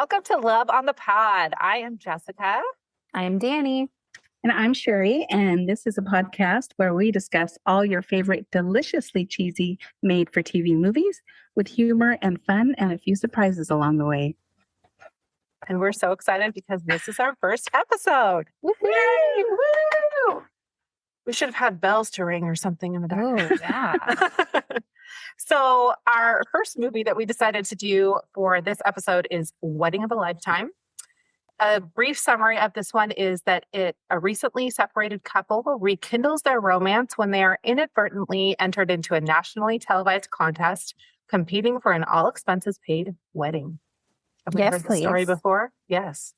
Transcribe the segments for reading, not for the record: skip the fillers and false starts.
Welcome to Love on the Pod. I am Jessica. I am Danny. And I'm Sherri, and this is a podcast where we discuss all your favorite deliciously cheesy made-for-TV movies with humor and fun and a few surprises along the way. And we're so excited because this is our first episode. Woo-hoo! Yay! Woo! We should have had bells to ring or something in the background. Oh, yeah. So our first movie that we decided to do for this episode is Wedding of a Lifetime. A brief summary of this one is that a recently separated couple rekindles their romance when they are inadvertently entered into a nationally televised contest competing for an all-expenses-paid wedding. Have we heard the story before? Yes.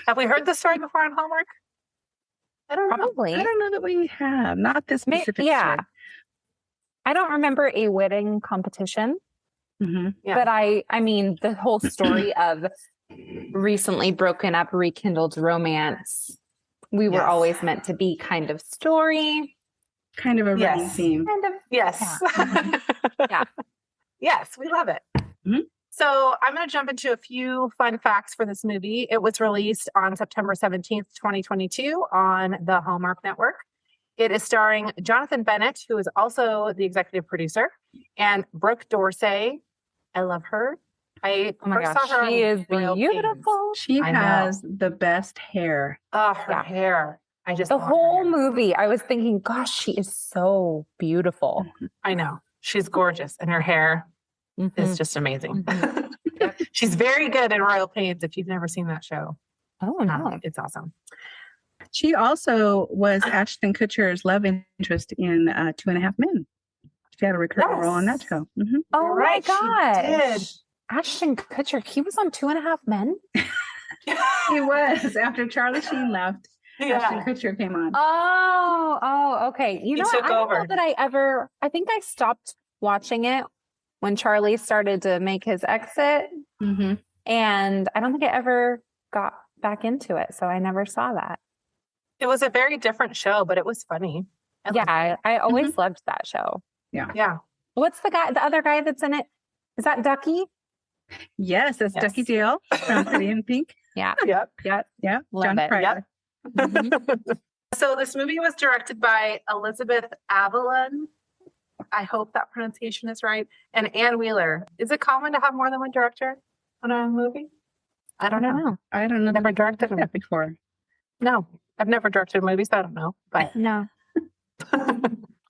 Have we heard the story before on Hallmark? I don't know. I don't know that we have. Not this specific story. I don't remember a wedding competition. Mm-hmm. Yeah. But I mean, the whole story of recently broken up, rekindled romance. We were always meant to be kind of story. Kind of a running theme. Kind of. Yes. Yeah. Yeah. Yes, we love it. Mm-hmm. So I'm going to jump into a few fun facts for this movie. It was released on September 17th, 2022 on the Hallmark Network. It is starring Jonathan Bennett, who is also the executive producer, and Brooke D'Orsay. I love her. Oh my gosh, saw her she is Royal beautiful. She has the best hair. Oh, her hair. The whole movie, I was thinking, gosh, she is so beautiful. I know. She's gorgeous, and her hair is just amazing. She's very good in Royal Pains if you've never seen that show. Oh, no. It's awesome. She also was Ashton Kutcher's love interest in 2.5 Men. She had a recurring role on that show. Mm-hmm. Oh, You're my right, gosh. she did. Ashton Kutcher, he was on 2.5 Men? He was. After Charlie Sheen left, Ashton Kutcher came on. Oh, okay. You know, took I don't over. know that I think I stopped watching it when Charlie started to make his exit. Mm-hmm. And I don't think I ever got back into it. So I never saw that. It was a very different show, but it was funny. I always loved that show. Yeah. What's the other guy that's in it? Is that Ducky? Yes, that's Ducky Dale from Pretty in Pink. Yeah. Yep. Yeah. Love John it. Cryer. Yep. So this movie was directed by Elizabeth Avalon. I hope that pronunciation is right. And Ann Wheeler. Is it common to have more than one director on a movie? I don't know. I don't know. Never directed that before. No, I've never directed movies, so I don't know. But No.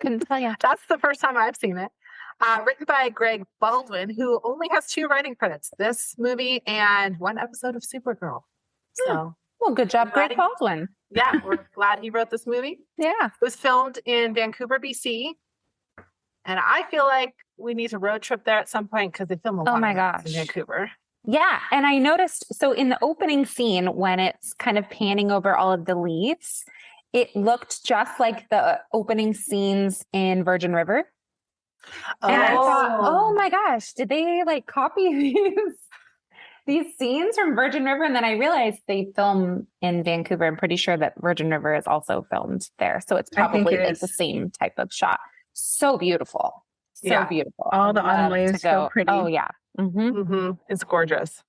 Couldn't tell you. that's the first time I've seen it. Written by Greg Baldwin, who only has 2 writing credits, this movie and 1 episode of Supergirl. So, Well, good job, Greg Baldwin. yeah, we're glad he wrote this movie. Yeah. It was filmed in Vancouver, BC. And I feel like we need to road trip there at some point because they film a lot of things in Vancouver. Yeah. And I noticed, so in the opening scene, when it's kind of panning over all of the leaves, it looked just like the opening scenes in Virgin River. Oh, And I thought, oh my gosh, did they like copy these scenes from Virgin River? And then I realized they film in Vancouver. I'm pretty sure that Virgin River is also filmed there. So it's probably like the same type of shot. So beautiful. So beautiful. All the autumn leaves so pretty. Oh, yeah. It's gorgeous.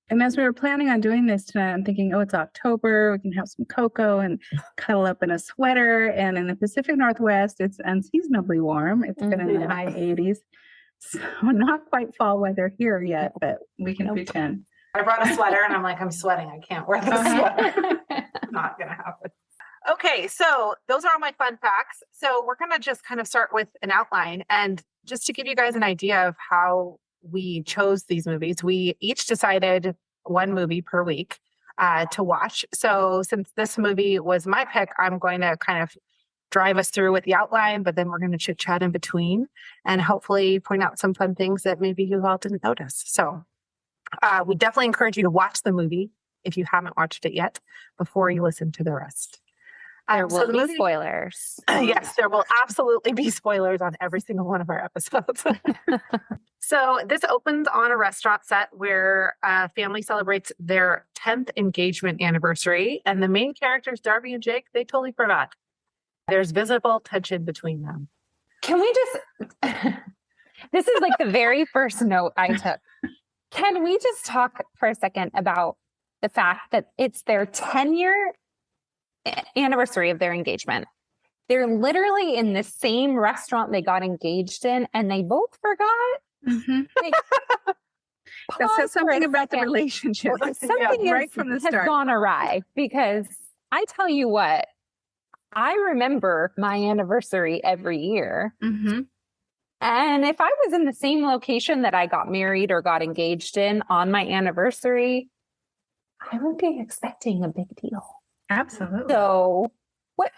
And as we were planning on doing this tonight, I'm thinking, it's October. We can have some cocoa and cuddle up in a sweater. And in the Pacific Northwest, it's unseasonably warm. It's been in the high 80s. So not quite fall weather here yet, but we can pretend. I brought a sweater and I'm like, I'm sweating. I can't wear this sweater. Not going to happen. Okay, so those are all my fun facts. So we're going to just kind of start with an outline. And just to give you guys an idea of how we chose these movies, we each decided 1 movie per week to watch. So since this movie was my pick, I'm going to kind of drive us through with the outline, but then we're going to chit chat in between and hopefully point out some fun things that maybe you all didn't notice. So we definitely encourage you to watch the movie if you haven't watched it yet before you listen to the rest. There will be spoilers. Yes, there will absolutely be spoilers on every single one of our episodes. So this opens on a restaurant set where a family celebrates their 10th engagement anniversary. And the main characters, Darby and Jake, they totally forgot. There's visible tension between them. Can we just... This is like the very first note I took. Can we just talk for a second about the fact that it's their 10-year anniversary of their engagement? They're literally in the same restaurant they got engaged in, and they both forgot. Mhm. Like, That pause says for something a about the second. relationship. Something right from the has start. gone awry, because I tell you what, I remember my anniversary every year. Mhm. And if I was in the same location that I got married or got engaged in on my anniversary, I would be expecting a big deal. Absolutely. So what?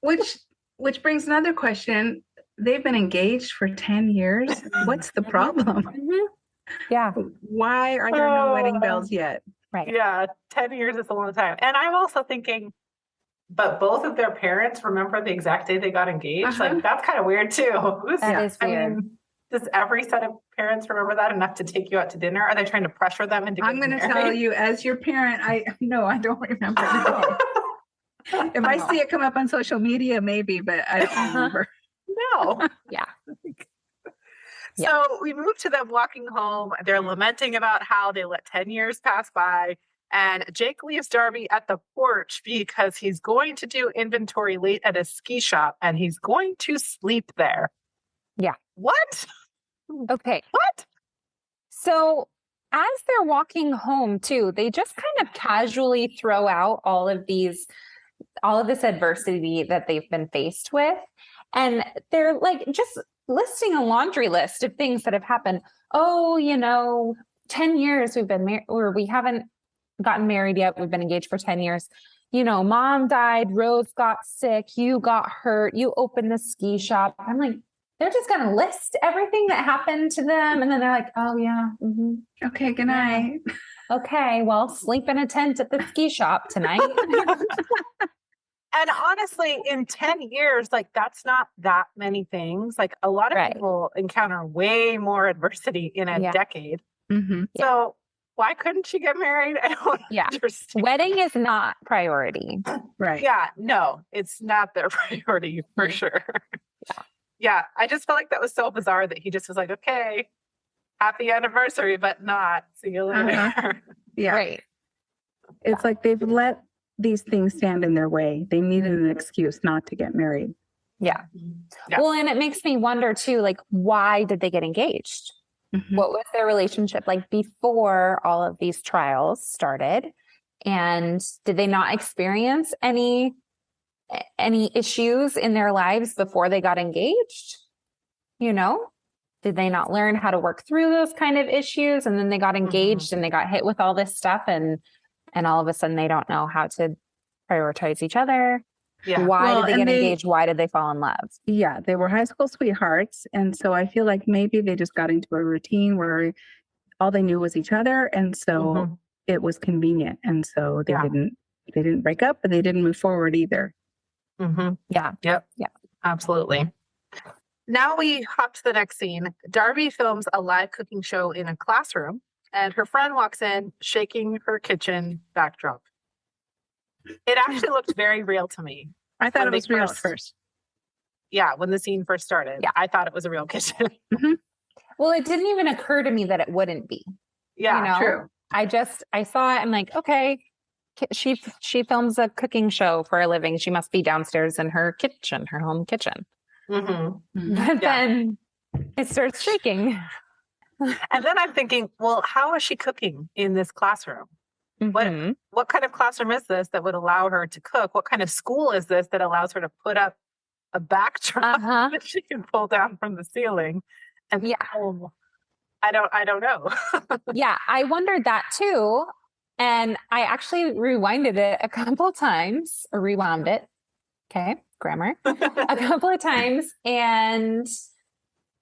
Which brings another question. They've been engaged for 10 years. What's the problem? Mhm. Yeah. Why are there no wedding bells yet? Right. Yeah, 10 years is a long time. And I'm also thinking, but both of their parents remember the exact day they got engaged. Like, that's kind of weird too. That is weird. I mean, does every set of parents remember that enough to take you out to dinner? Are they trying to pressure them into I'm getting going to married? tell you, as your parent, I don't remember at all. If I see it come up on social media, maybe, but I don't remember. No. Yeah. So we move to them walking home. They're lamenting about how they let 10 years pass by. And Jake leaves Darby at the porch because he's going to do inventory late at a ski shop and he's going to sleep there. Yeah. What? Okay. What? So as they're walking home too, they just kind of casually throw out all of this adversity that they've been faced with. And they're like just listing a laundry list of things that have happened. Oh, 10 years we've been married, or we haven't gotten married yet. We've been engaged for 10 years. Mom died, Rose got sick, you got hurt, you opened the ski shop. I'm like, they're just going to list everything that happened to them. And then they're like, oh yeah. Mm-hmm. Okay, good night. Okay, well, sleep in a tent at the ski shop tonight. And honestly, in 10 years, like, that's not that many things. Like, a lot of people encounter way more adversity in a decade. Mm-hmm. So why couldn't she get married? I don't understand. Wedding is not priority. Right. Yeah, no, it's not their priority for sure. Yeah, I just felt like that was so bizarre that he just was like, okay, happy anniversary, but not. See you later. Yeah. Right. It's like they've let these things stand in their way. They needed an excuse not to get married. Yeah. Well, and it makes me wonder too, like, why did they get engaged? Mm-hmm. What was their relationship like before all of these trials started? And did they not experience any issues in their lives before they got engaged? Did they not learn how to work through those kind of issues? And then they got engaged and they got hit with all this stuff, and all of a sudden they don't know how to prioritize each other. Yeah. Why did they get engaged? Why did they fall in love? Yeah, they were high school sweethearts. And so I feel like maybe they just got into a routine where all they knew was each other. And so it was convenient. And so they didn't break up, but they didn't move forward either. Mm-hmm. Yeah. Yep. Yeah. Absolutely. Now we hop to the next scene. Darby films a live cooking show in a classroom, and her friend walks in shaking her kitchen backdrop. It actually looked very real to me. I thought it was real at first. Yeah, when the scene first started. Yeah. I thought it was a real kitchen. Mm-hmm. Well, it didn't even occur to me that it wouldn't be. Yeah, true. I saw it. I'm like, okay, she films a cooking show for a living. She must be downstairs in her kitchen, her home kitchen. Mm-hmm. But then it starts shaking. And then I'm thinking, well, how is she cooking in this classroom? Mm-hmm. What kind of classroom is this that would allow her to cook? What kind of school is this that allows her to put up a backdrop that she can pull down from the ceiling? And I don't know. Yeah, I wondered that too. And I actually rewinded it a couple times, or rewound it. Okay, grammar. A couple of times, and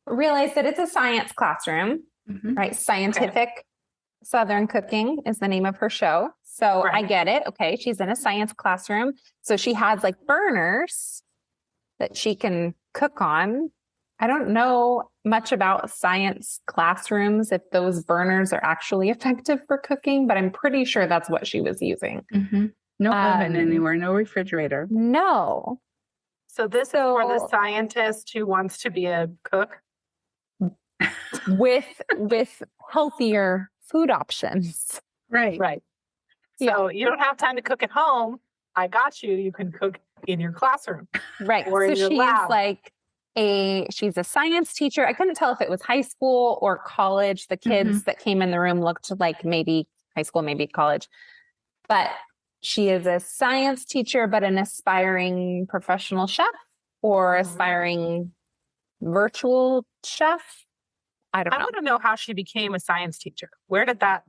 realized that it's a science classroom, right? Scientific Southern Cooking is the name of her show. So I get it. Okay, she's in a science classroom. So she has like burners that she can cook on. I don't know much about science classrooms, if those burners are actually effective for cooking, but I'm pretty sure that's what she was using. Mm-hmm. No oven anywhere, no refrigerator. No. So this is for the scientist who wants to be a cook? with healthier food options. Right. Right. So you don't have time to cook at home. I got you. You can cook in your classroom. Right. Or So in your she's lab. like she's a science teacher. I couldn't tell if it was high school or college. The kids that came in the room looked like maybe high school, maybe college. But she is a science teacher, but an aspiring professional chef or aspiring virtual chef. I don't know. I want to know how she became a science teacher. Where did that?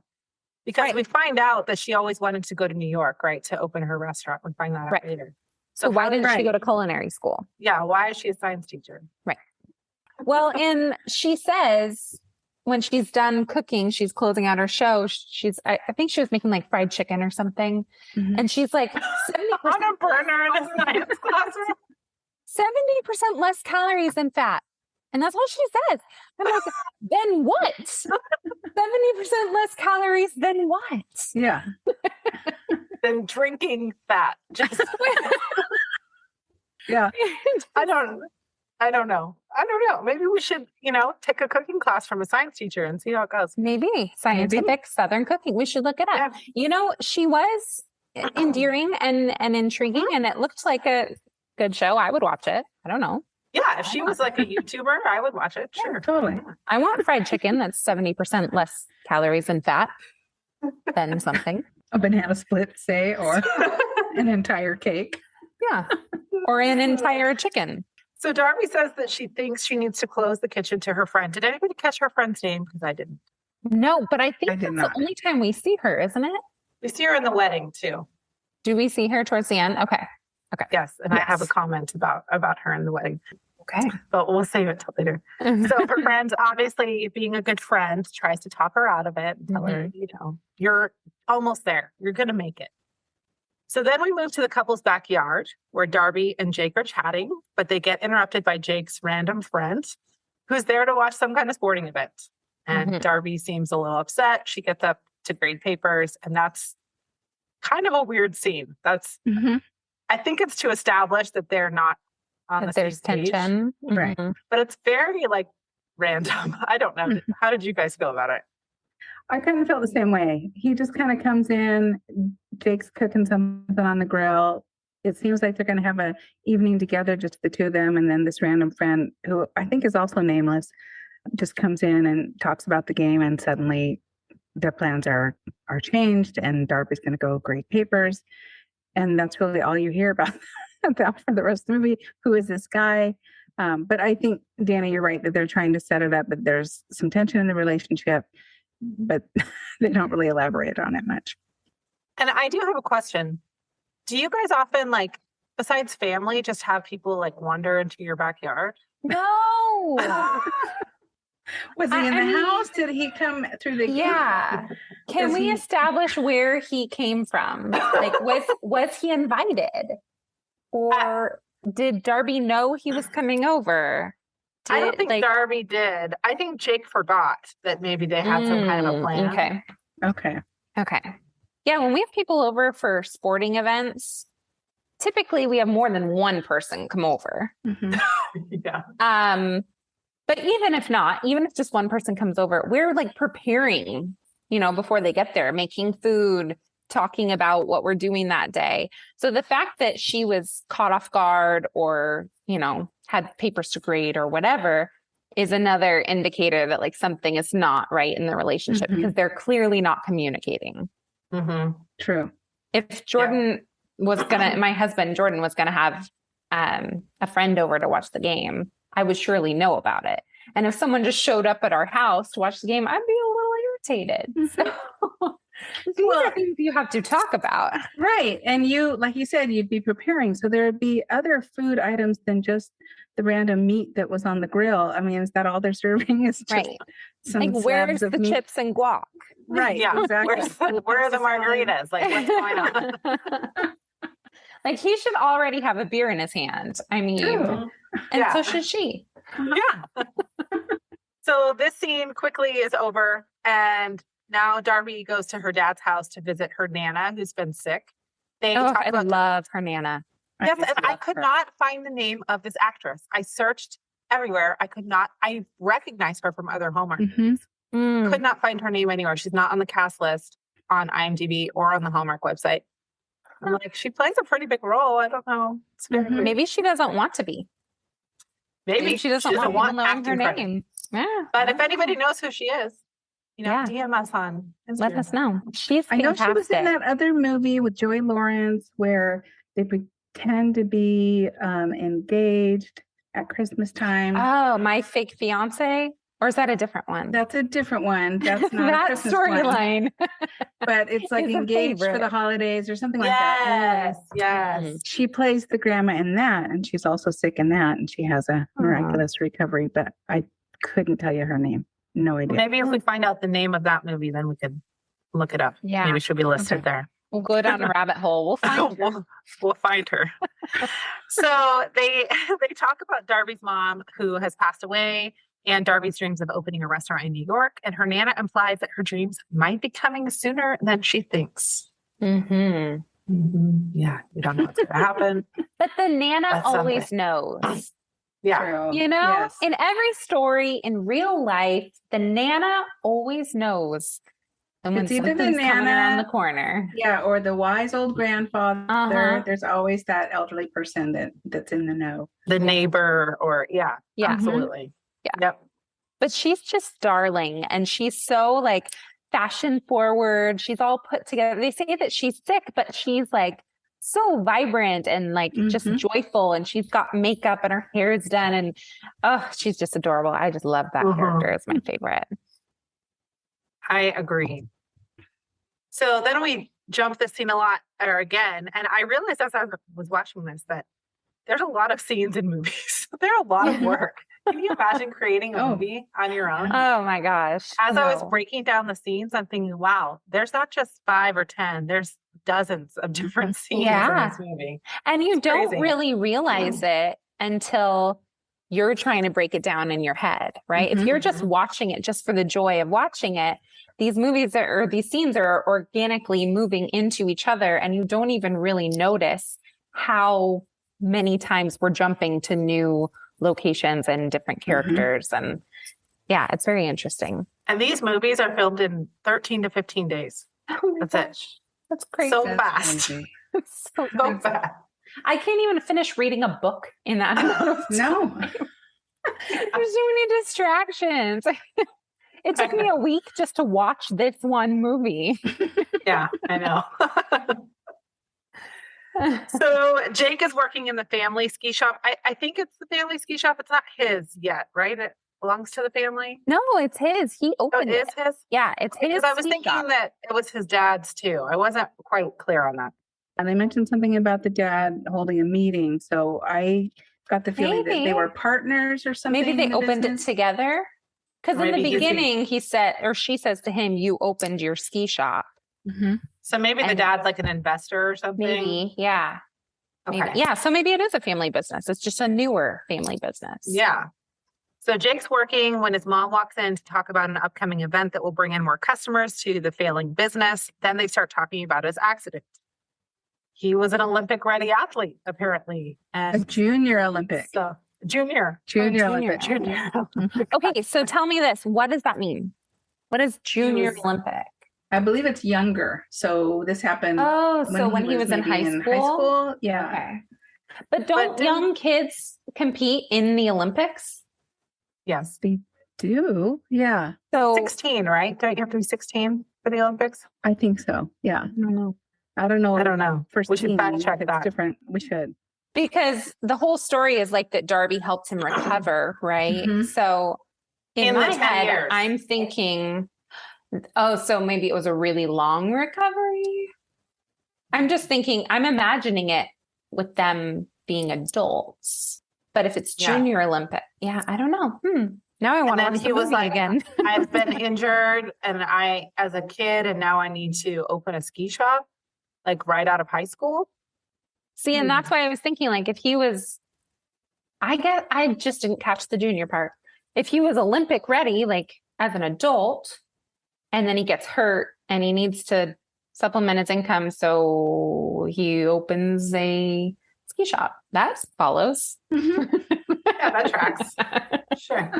Because we find out that she always wanted to go to New York, right, to open her restaurant. We find that out later. So why didn't she go to culinary school? Yeah, why is she a science teacher? Right. Well, and she says when she's done cooking, she's closing out her show. I think she was making like fried chicken or something. And she's like, 70% on a burner in a science classroom. 70% less calories than fat. And that's all she says. I'm like, then what? 70% less calories than what? Yeah. Than drinking fat. Just Yeah. I don't know. Maybe we should, take a cooking class from a science teacher and see how it goes. Maybe scientific Southern cooking. We should look it up. Yeah. She was endearing and intriguing, and it looked like a good show. I would watch it. I don't know. Yeah, if she was like a YouTuber, I would watch it. Sure. Yeah, totally. I want fried chicken that's 70% less calories than fat than something. A banana split, say, or an entire cake. Yeah. Or an entire chicken. So Darby says that she thinks she needs to close the kitchen to her friend. Did anybody catch her friend's name? Because I didn't. No, but I think I did that's not. the only time we see her, isn't it? We see her in the wedding too. Do we see her towards the end? Okay. Yes, and I have a comment about her in the wedding. Okay. But we'll save it till later. So her friend, obviously being a good friend, tries to talk her out of it and tell her, you're almost there. You're going to make it. So then we move to the couple's backyard where Darby and Jake are chatting, but they get interrupted by Jake's random friend who's there to watch some kind of sporting event. And Darby seems a little upset. She gets up to grade papers, and that's kind of a weird scene. That's I think it's to establish that they're not on the there's same page. tension. Right. But it's very random. I don't know. How did you guys feel about it? I kind of felt the same way. He just kind of comes in, Jake's cooking something on the grill. It seems like they're going to have an evening together, just the two of them. And then this random friend, who I think is also nameless, just comes in and talks about the game. And suddenly their plans are changed, and Darby's going to go grade papers. And that's really all you hear about for the rest of the movie. Who is this guy? But I think, Dana, you're right that they're trying to set it up, but there's some tension in the relationship, but they don't really elaborate on it much. And I do have a question. Do you guys often, besides family, just have people wander into your backyard? No. Was he in the house? Did he come through the gate? Yeah. Can we establish where he came from? Was he invited? Or did Darby know he was coming over? I don't think Darby did. I think Jake forgot that maybe they had some kind of a plan. Okay. Yeah, when we have people over for sporting events, typically we have more than one person come over. Yeah. But even if not, even if just one person comes over, we're preparing, before they get there, making food, talking about what we're doing that day. So the fact that she was caught off guard or, had papers to grade or whatever is another indicator that something is not right in the relationship because they're clearly not communicating. True. If Jordan was my husband, Jordan, was going to have a friend over to watch the game, I would surely know about it. And if someone just showed up at our house to watch the game, I'd be a little irritated. So these are things you have to talk about. Right. And you, like you said, you'd be preparing. So there would be other food items than just the random meat that was on the grill. I mean, is that all they're serving? Is just some where's the meat? chips and guac? Right. Yeah. Exactly. Where are the margaritas? What's going on? He should already have a beer in his hand. I mean, and so should she. Yeah. So this scene quickly is over, and now Darby goes to her dad's house to visit her Nana, who's been sick. I love her Nana. Yes, and I could not find the name of this actress. I searched everywhere. I recognize her from other Hallmark. Mhm. Could not find her name anywhere. She's not on the cast list on IMDb or on the Hallmark website. I'm like, she plays a pretty big role. I don't know. It's very weird. Maybe she doesn't want to be. Maybe she doesn't want people knowing her credit. name. Yeah. But if anybody knows who she is, Yeah. DM us on Instagram. Let us know. She's I know fantastic. she was in that other movie with Joy Lawrence where they pretend to be engaged at Christmas time. Oh, My Fake Fiance? Or is that a different one? That's a different one. That's not a that Christmas one. storyline. But it's like Is a engaged for favorite. the holidays or something like that. Yes. She plays the grandma in that, and she's also sick in that, and she has a miraculous recovery, but I couldn't tell you her name. No idea. Maybe if we find out the name of that movie, then we could look it up. Yeah. Maybe she'll be listed Okay. there. We'll go down a rabbit hole. We'll find her. we'll find her. So they talk about Darby's mom who has passed away and Darby's dreams of opening a restaurant in New York. And her Nana implies that her dreams might be coming sooner than she thinks. Mm-hmm. Yeah, you don't know what's going to happen. But the Nana That's always something. knows. Yeah. True. You know, Yes. in every story in real life, the Nana always knows. And when It's either the something's coming Nana- around the corner. Yeah, or the wise old grandfather. Uh-huh. There's always that elderly person that's in the know. The neighbor or Yeah. absolutely. Yeah. Yep. But she's just darling and she's so like fashion forward. She's all put together. They say that she's sick, but she's like so vibrant and like just Mhm. joyful. And she's got makeup and her hair is done. And she's just adorable. I just love that Mhm. character. It's my favorite. I agree. So then we jump this scene again. And I realized as I was watching this that there's a lot of scenes in movies. They're a lot of work. Can you imagine creating a Oh. movie on your own? Oh my gosh. As I was No. breaking down the scenes, I'm thinking, wow, there's not just 5 or 10, there's dozens of different scenes Yeah. in this movie. And you It's don't crazy. really realize it until you're trying to break it down in your head, right? If Mhm. you're just watching it just for the joy of watching it, these movies or these scenes are organically moving into each other and you don't even really notice how many times we're jumping to new locations and different characters. And yeah, it's very interesting. And these movies are filmed in 13 to 15 days. Oh my That's it. gosh. That's crazy. So That's fast. crazy. It's so So crazy. fast. I can't even finish reading a book in that amount of time. No. There's so many distractions. It took me a week just to watch this one movie. Yeah, I know. So Jake is working in the family ski shop. I think it's the family ski shop. It's not his yet, right? It belongs to the family. No, it's his. He Oh, opened it is it. his? Yeah, it's his. Because I was ski thinking shop. that it was his dad's too. I wasn't quite clear on that. And they mentioned something about the dad holding a meeting. So I got the feeling that Maybe. they were partners or something. Maybe they in the opened business. it together. Because in the Maybe he's- beginning, he said, or she says to him, "You opened your ski shop." Mhm. So maybe the And- dad's like an investor or something. Maybe, yeah, Okay. maybe. Yeah. So maybe it is a family business. It's just a newer family business. Yeah. So Jake's working when his mom walks in to talk about an upcoming event that will bring in more customers to the failing business. Then they start talking about his accident. He was an Olympic ready athlete, apparently. A And junior Olympic. so junior. Junior junior. Olympic. Junior. Okay, so tell me this: what does that mean? What is junior was- Olympic? I believe it's younger. So this happened Oh, so when he was in maybe high school. Yeah. Okay. But don't didn't- young kids compete in the Olympics? Yes. Do. Yeah. So 16, right? Don't you have to be 16 for the Olympics? I think so. Yeah. I don't know. I don't know. I don't know. For We should fact skiing, check if it's that. different. We should. Because the whole story is like that Darby helped him recover, right? Mhm. So in In the my 10 head, years. I'm thinking, oh, so maybe it was a really long recovery. I'm just thinking, I'm imagining it with them being adults. But if it's Yeah. junior Olympic, yeah, I don't know. Now I want to then watch he the was movie like, again. I've been injured and as a kid, and now I need to open a ski shop, like right out of high school. See, and that's why I was thinking, like, if he was, I guess I just didn't catch the junior part. If he was Olympic ready, like as an adult, and then he gets hurt and he needs to supplement his income, so he opens a ski shop. That follows. Yeah, that tracks. Sure.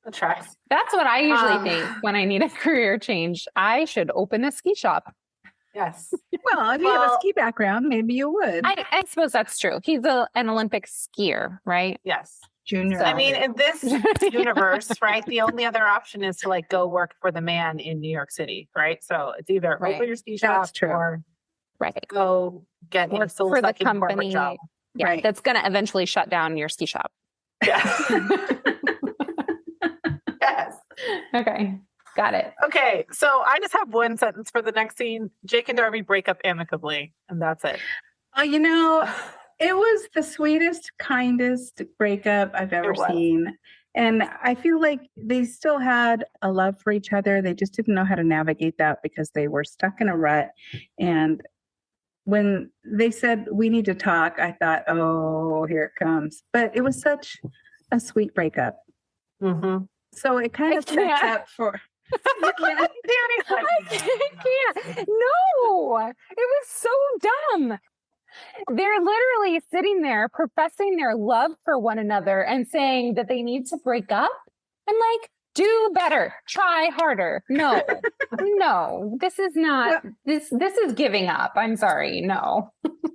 That tracks. That's what I usually think when I need a career change. I should open a ski shop. Yes. Well, if you have a ski background, maybe you would. I suppose that's true. He's an Olympic skier, right? Yes. Junior. I mean, in this universe, right, the only other option is to like go work for the man in New York City, right? So it's either Right. open your ski shop That's true. or Right. go get Work a soul for the sucking corporate company. job. Yeah. Right. That's going to eventually shut down your ski shop. Yeah. Yes. Okay. Got it. Okay, so I just have one sentence for the next scene. Jake and Darby break up amicably, and that's it. You know, it was the sweetest, kindest breakup I've ever It was. seen. And I feel like they still had a love for each other. They just didn't know how to navigate that because they were stuck in a rut. And when they said, we need to talk, I thought, oh, here it comes. But it was such a sweet breakup. Mm-hmm. So it kind I of sets can't. up for. I can't. No, it was so dumb. They're literally sitting there professing their love for one another and saying that they need to break up. I'm like, do better, try harder. No, no, this is not, this is giving up. I'm sorry. No.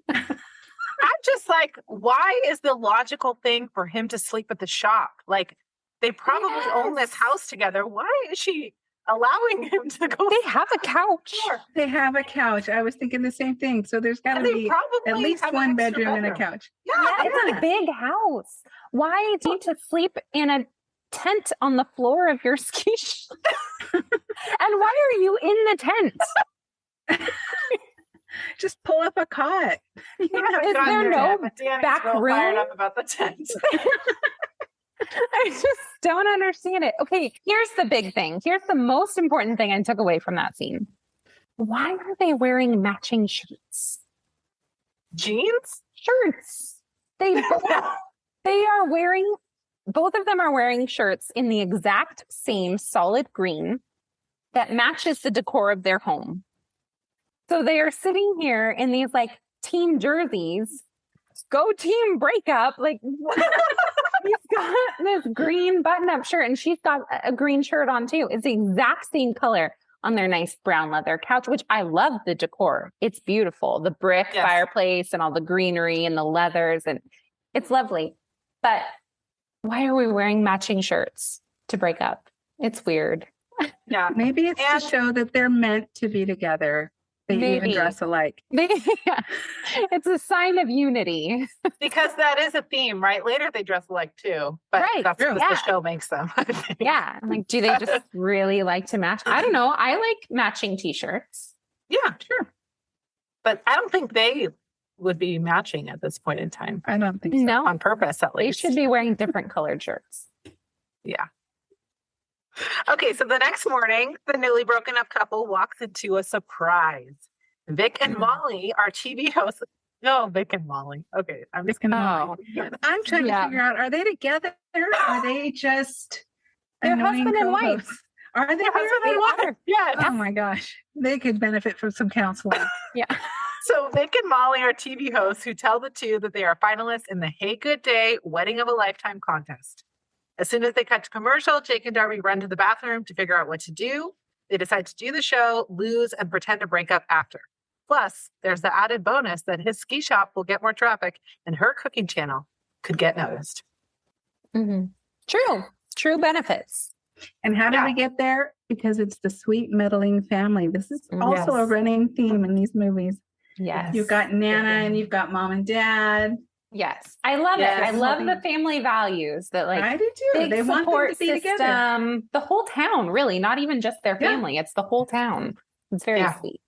I'm just like, why is the logical thing for him to sleep at the shop? Like, they probably own this house together. Why is she allowing him to go? They have a couch. They have a couch. I was thinking the same thing. So there's got to They be probably at least have an one extra bedroom and a bedroom. couch. Yeah, It's a big house. Why do you need to sleep in a tent on the floor of your ski shop? And why are you in the tent? Just pull up a cot. You Yeah, know, Is there no but Danny's back real fired room? up about the tent. I just don't understand it. Okay, here's the big thing. Here's the most important thing I took away from that scene. Why are they wearing matching shirts? Jeans? Shirts. They are wearing, both of them are wearing shirts in the exact same solid green that matches the decor of their home. So they are sitting here in these like team jerseys. Go team breakup. Like, what? He's got this green button-up shirt and she's got a green shirt on too. It's the exact same color on their nice brown leather couch, which I love the decor. It's beautiful. The brick Yes. fireplace and all the greenery and the leathers, and it's lovely. But why are we wearing matching shirts to break up? It's weird. Yeah. maybe it's And- to show that they're meant to be together. They even Maybe. dress alike. It's a sign of unity. Because that is a theme, right? Later they dress alike too. But Right, that's true. because the Yeah. show makes them. I think. Yeah. I'm like, do they just really like to match? I don't know. I like matching t-shirts. Yeah, sure. But I don't think they would be matching at this point in time. I don't think so. No, On purpose, at they least. should be wearing different colored shirts. Yeah. Okay, so the next morning, the newly broken up couple walks into a surprise. Vic and Molly, our TV hosts. No, Vic and Molly. Okay, I'm just gonna. Oh, I'm trying Yeah. to figure out, are they together? Are they just They're annoying husband and wife. co-hosts? Are they Husband married? and wife. Yes. Oh my gosh. They could benefit from some counseling. yeah. So Vic and Molly are TV hosts who tell the two that they are finalists in the Hey Good Day Wedding of a Lifetime contest. As soon as they cut to commercial, Jake and Darby run to the bathroom to figure out what to do. They decide to do the show, lose, and pretend to break up after. Plus, there's the added bonus that his ski shop will get more traffic and her cooking channel could get noticed. Mm-hmm. True benefits. And how did Yeah. we get there? Because it's the sweet meddling family. This is also a Yes. running theme in these movies. Yes. You've got Nana and you've got mom and dad. Yes. I love Yes. it. I love the family values that like I do too. big They want them support to be together. system. The whole town, really, not even just their Yeah. family. It's the whole town. It's very Yeah. sweet.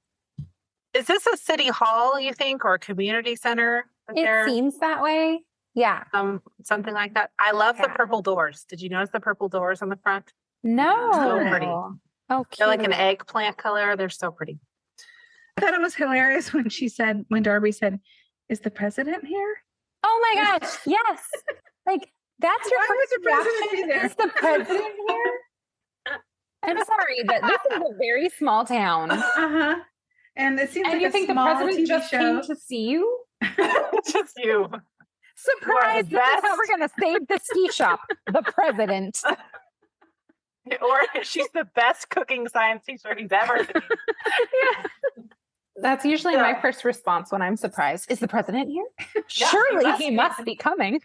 Is this a city hall, you think, or a community center? that It they're- seems that way. Yeah. something like that. I love the Yeah. purple doors. Did you notice the purple doors on the front? No. So pretty. Oh, They're like an cute. eggplant color. They're so pretty. I thought it was hilarious when Darby said, "Is the president here?" Oh my gosh. Yes. Like that's your Why would first the president be reaction? there? Is the president here? I'm sorry, but this is a very small town. Uh-huh. And it seems And like you a think the small president TV just show. came to see you? Just you. Surprise! This is how we're gonna save the ski shop. The president. Or she's the best cooking science teacher he's ever seen. Yeah. That's usually my first response when I'm surprised. Is the president here? Yeah, Surely he must be coming.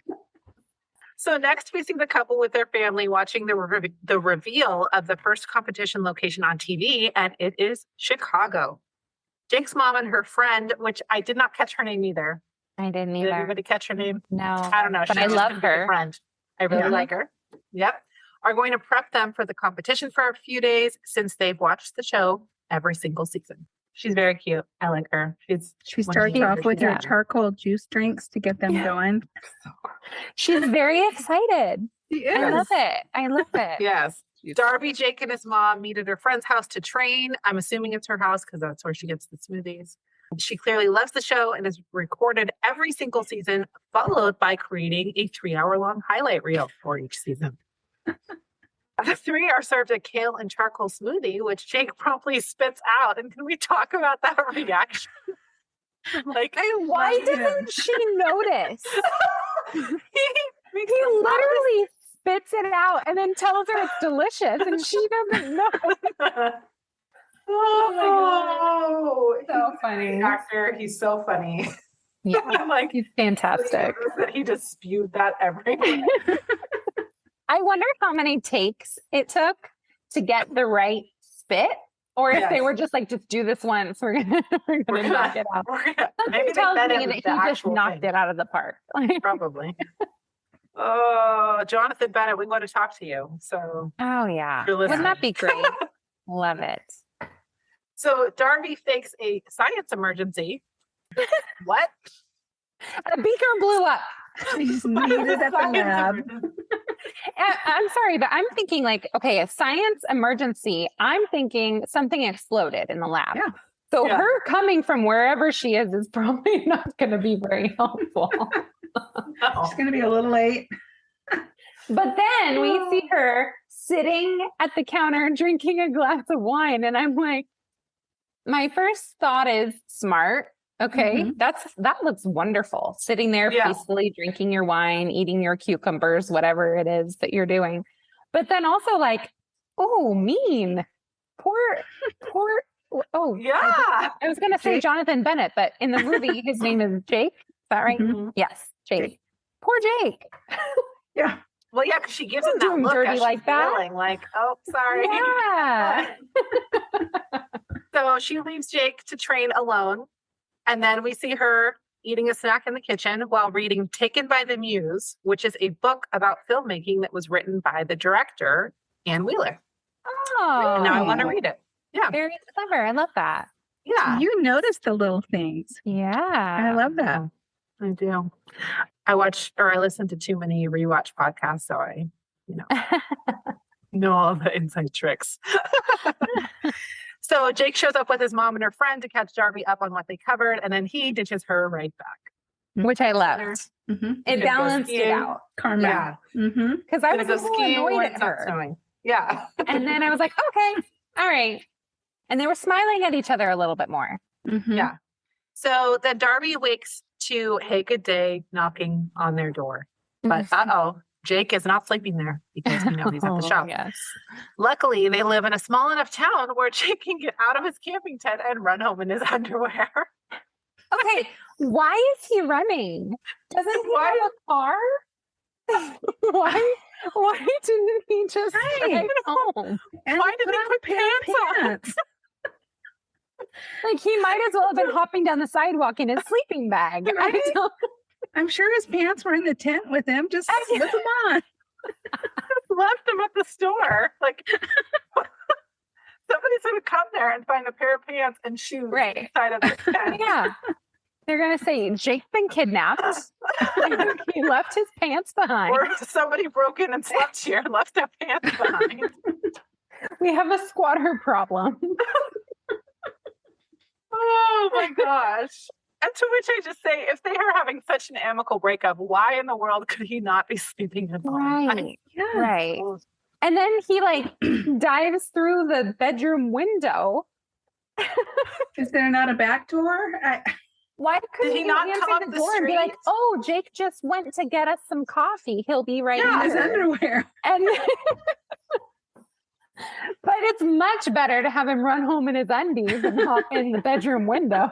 So next we see the couple with their family watching the reveal of the first competition location on TV, and it is Chicago. Jake's mom and her friend, which I did not catch her name either. I didn't Did either. anybody catch her name? No. I don't know. But She's I just love gonna be the her. friend. I really like her. Yep. Are going to prep them for the competition for a few days since they've watched the show every single season. She's very cute. I like her. She starts off with her charcoal juice drinks to get them going. She's very excited. She is. I love it. I love it. Yes. Darby, Jake, and his mom meet at her friend's house to train. I'm assuming it's her house because that's where she gets the smoothies. She clearly loves the show and has recorded every single season, followed by creating a 3-hour-long highlight reel for each season. The three are served a kale and charcoal smoothie, which Jake promptly spits out. And can we talk about that reaction? Like, Why doesn't she notice? he literally spits it out and then tells her it's delicious, and she doesn't know. Oh my God. So funny. Actor, he's so funny. Yeah, Like, he's fantastic. he just spewed that everywhere. I wonder how many takes it took to get the right spit, or if they were just like, just do this once. We're gonna knock it out. Something tells me that he just knocked it out of the park. Probably. Oh, Jonathan Bennett, we want to talk to you. So, oh yeah, you're listening. wouldn't that be great? Love it. So Darby fakes a science emergency. What? A beaker blew up. She's needed at the lab. I'm sorry, but I'm thinking like, okay, a science emergency. I'm thinking something exploded in the lab. Yeah. So her coming from wherever she is probably not going to be very helpful. She's going to be a little late. But then we see her sitting at the counter drinking a glass of wine. And I'm like, my first thought is smart. Okay, that looks wonderful. Sitting there peacefully drinking your wine, eating your cucumbers, whatever it is that you're doing. But then also like, oh, mean. Poor. Oh, yeah. I was going to say Jonathan Bennett, but in the movie, his name is Jake. Is that right? Yes, Jake. Poor Jake. Yeah. Well, yeah, because she gives him that look dirty like that. Feeling, like, oh, sorry. Yeah. So she leaves Jake to train alone. And then we see her eating a snack in the kitchen while reading Taken by the Muse, which is a book about filmmaking that was written by the director, Ann Wheeler. Oh. And now I want to read it. Yeah. Very clever. I love that. Yeah. You notice the little things. Yeah. I love that. I do. I listen to too many rewatch podcasts, so I, know all the inside tricks. So Jake shows up with his mom and her friend to catch Darby up on what they covered, and then he ditches her right back. Which I loved. It balanced it out. Karma. Yeah. Because I was a little annoyed at her. Yeah. And then I was like, okay, all right. And they were smiling at each other a little bit more. Yeah. So then Darby wakes to "Hey, good day" knocking on their door. But Jake is not sleeping there because he's at the shop. Yes. Luckily, they live in a small enough town where Jake can get out of his camping tent and run home in his underwear. Okay, why is he running? Doesn't he have a car? Why didn't he just drive home? And why did he put pants on? Like he might as well have been hopping down the sidewalk in his sleeping bag. Right? I'm sure his pants were in the tent with him. Just slip them on. Left them at the store. Like somebody's gonna come there and find a pair of pants and shoes inside of the tent. Yeah. They're gonna say Jake's been kidnapped. He left his pants behind. Or somebody broke in and slept here and left their pants behind. We have a squatter problem. Oh my gosh. And to which I just say, if they are having such an amicable breakup, why in the world could he not be sleeping at home? Right. And then he dives through the bedroom window. Is there not a back door? Why couldn't he you not answer come up the the door and be like, street? "Oh, Jake just went to get us some coffee. He'll be right In his here." underwear. And but it's much better to have him run home in his undies and hop in the bedroom window.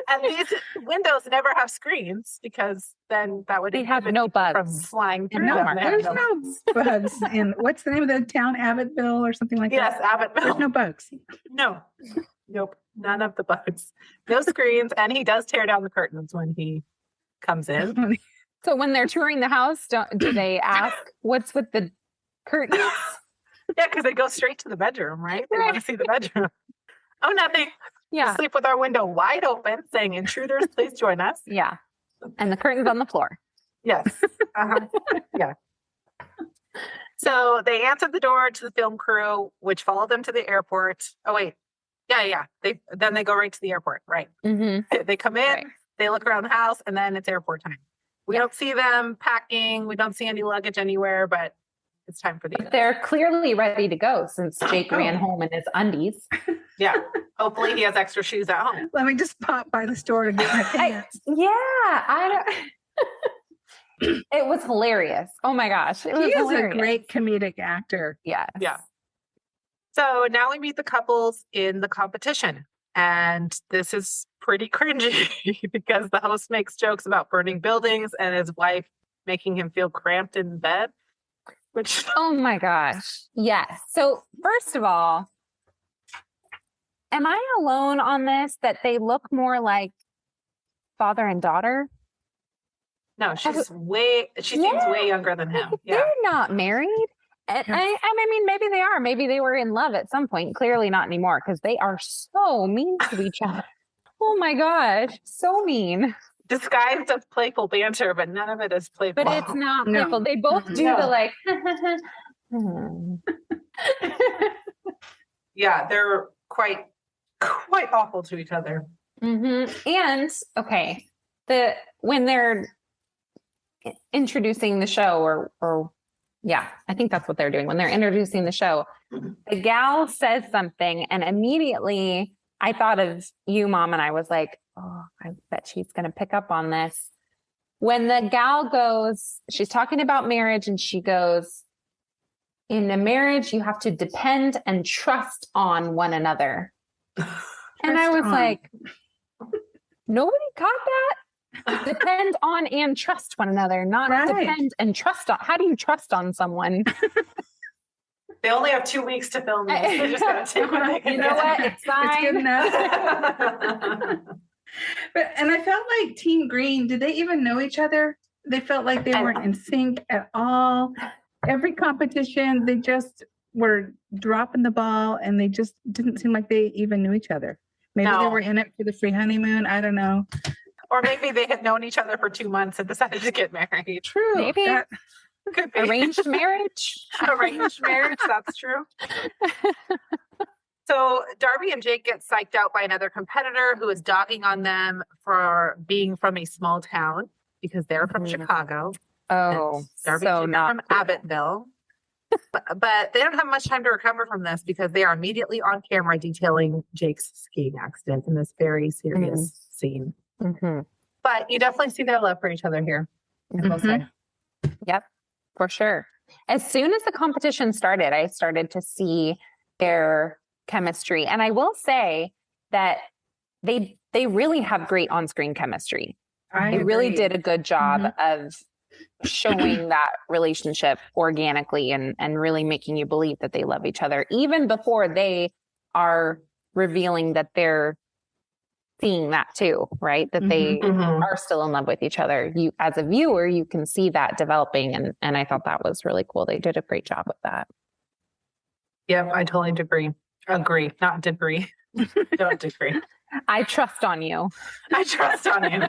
And these windows never have screens because then that would They have inhibit no people from bugs. flying through No, them. They have There's no no bugs in, what's the name of the town? Abbotville or something like Yes, that? Abbott. There's no bugs. No. Nope. None of the bugs. No screens. And he does tear down the curtains when he comes in. So when they're touring the house, do they ask what's with the curtains? Yeah, because they go straight to the bedroom, right? They want to see the bedroom. Oh, nothing. Yeah. Sleep with our window wide open, saying, "Intruders, please join us." Yeah. And the curtains on the floor. Yes. Uh-huh. Yeah. So they answered the door to the film crew, which followed them to the airport. Oh, wait. Yeah. They go right to the airport, right? Mm-hmm. They come in, Right. they look around the house, and then it's airport time. We don't see them packing. We don't see any luggage anywhere, but it's time for the. They're clearly ready to go since Jake ran home in his undies. Yeah. Hopefully he has extra shoes at home. Let me just pop by the store to get my pants. It was hilarious. Oh my gosh. It was He is hilarious. a great comedic actor. Yes. Yeah. So now we meet the couples in the competition. And this is pretty cringy because the host makes jokes about burning buildings and his wife making him feel cramped in bed. Which Oh my gosh. Yes. So first of all, am I alone on this that they look more like father and daughter? no, she seems way younger than him. Yeah. They're not married. And I mean, maybe they are. Maybe they were in love at some point. Clearly not anymore because they are so mean to each other. Oh my gosh. So mean. Disguised as playful banter, but none of it is playful. But it's not No. playful. They both do No. the like. Yeah, they're quite awful to each other. Mm-hmm. And okay, when they're introducing the show, or yeah, I think that's what they're doing when they're introducing the show. The gal says something, and immediately I thought of you, Mom, and I was like, "Oh, I bet she's going to pick up on this." When the gal goes, she's talking about marriage, and she goes, "In a marriage, you have to depend and trust on one another." And I was like, nobody caught that? Depend on and trust one another, not Right. depend and trust on. How do you trust on someone? They only have 2 weeks to film this. They just gotta take what they can You know get. what? It's fine. It's good enough. And I felt like Team Green, did they even know each other? They felt like they weren't in sync at all. Every competition, they just were dropping the ball and they just didn't seem like they even knew each other. Maybe they No. were in it for the free honeymoon. I don't know. Or maybe they had known each other for 2 months and decided to get married. True. Maybe. That- Could be. Arranged marriage. Arranged marriage, that's true. So Darby and Jake get psyched out by another competitor who is dogging on them for being from a small town because they're from Mhm. Chicago. Oh, And Darby so and Jake are not from Abbottville. But they don't have much time to recover from this because they are immediately on camera detailing Jake's skiing accident in this very serious scene. Mhm. But you definitely see their love for each other here. I will say. Yep, for sure. As soon as the competition started, I started to see their chemistry. And I will say that they really have great on-screen chemistry. They really agree. did a good job of showing that relationship organically and really making you believe that they love each other, even before they are revealing that they're seeing that too, right? That they Mhm. are still in love with each other. You, as a viewer, you can see that developing. And I thought that was really cool. They did a great job with that. Yep, I totally agree. Agree, not degree. Don't degree. I trust on you. I trust on you.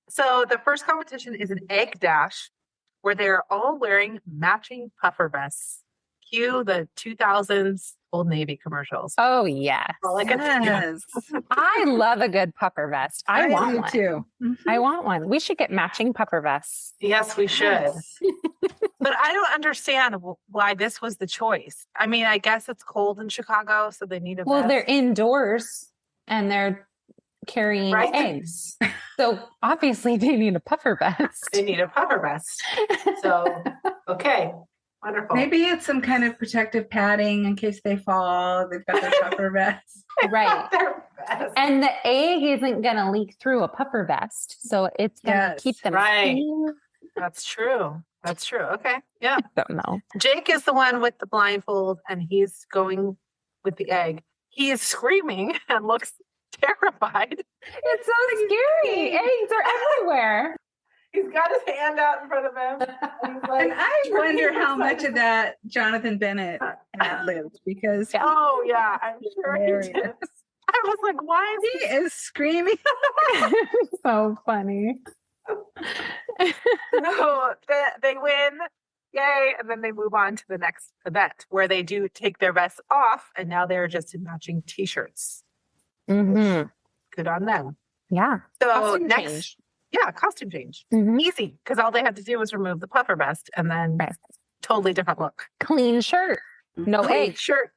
So the first competition is an egg dash where they're all wearing matching puffer vests. Cue the 2000s Old Navy commercials. Oh, yes. All I can think of. Yes. I love a good puffer vest. I want do one. too. I want one. We should get matching puffer vests. Yes, we should. But I don't understand why this was the choice. I mean, I guess it's cold in Chicago, so they need a Well, vest. they're indoors and they're carrying Right. eggs. So obviously they need a puffer vest. They need a puffer vest. So, okay. Wonderful. Maybe it's some kind of protective padding in case they fall. They've got their puffer vest. Right. Their vest. And the egg isn't going to leak through a puffer vest. So it's going to Yes, keep them right. safe. That's true. That's true. Okay. Yeah. Don't know. Jake is the one with the blindfold and he's going with the egg. He is screaming and looks terrified. It's so scary. Eggs are everywhere. He's got his hand out in front of him. And he's like, And I wonder how much of that Jonathan Bennett had lived because oh, yeah. I'm sure he Hilarious. did. I was like, why is he is screaming. So funny. No, they win. Yay. And then they move on to the next event where they do take their vests off and now they're just in matching t-shirts. Mm-hmm. Good on them. Yeah. So Costume next, change. yeah, costume change. Mhm. Easy, because all they had to do was remove the puffer vest and then Right. totally different look. Clean shirt. No Clean egg. shirt.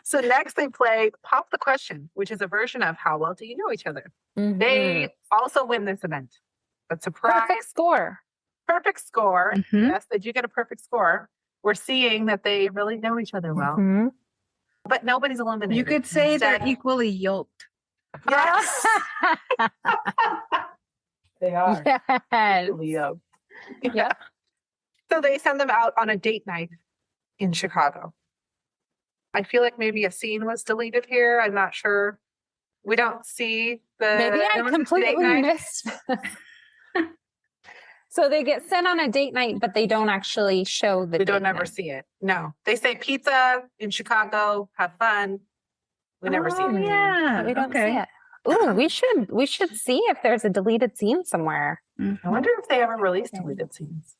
So next they play Pop the Question, which is a version of How Well Do You Know Each Other? Mhm. They also win this event. A surprise. Perfect score. Perfect score. Mhm. Yes, they do get a perfect score. We're seeing that they really know each other well, Mhm. but nobody's eliminated. You could say Instead- they're equally yoked. Yes, they are. Yes. Leo. Yeah. So they send them out on a date night in Chicago. I feel like maybe a scene was deleted here. I'm not sure. We don't see the Maybe I date completely night. missed. So they get sent on a date night, but they don't actually show the We don't date ever night. see it. No, they say pizza in Chicago. Have fun. We never see Oh, it. Yeah. We don't okay. see it. Ooh, we should see if there's a deleted scene somewhere. I wonder if they ever released deleted scenes.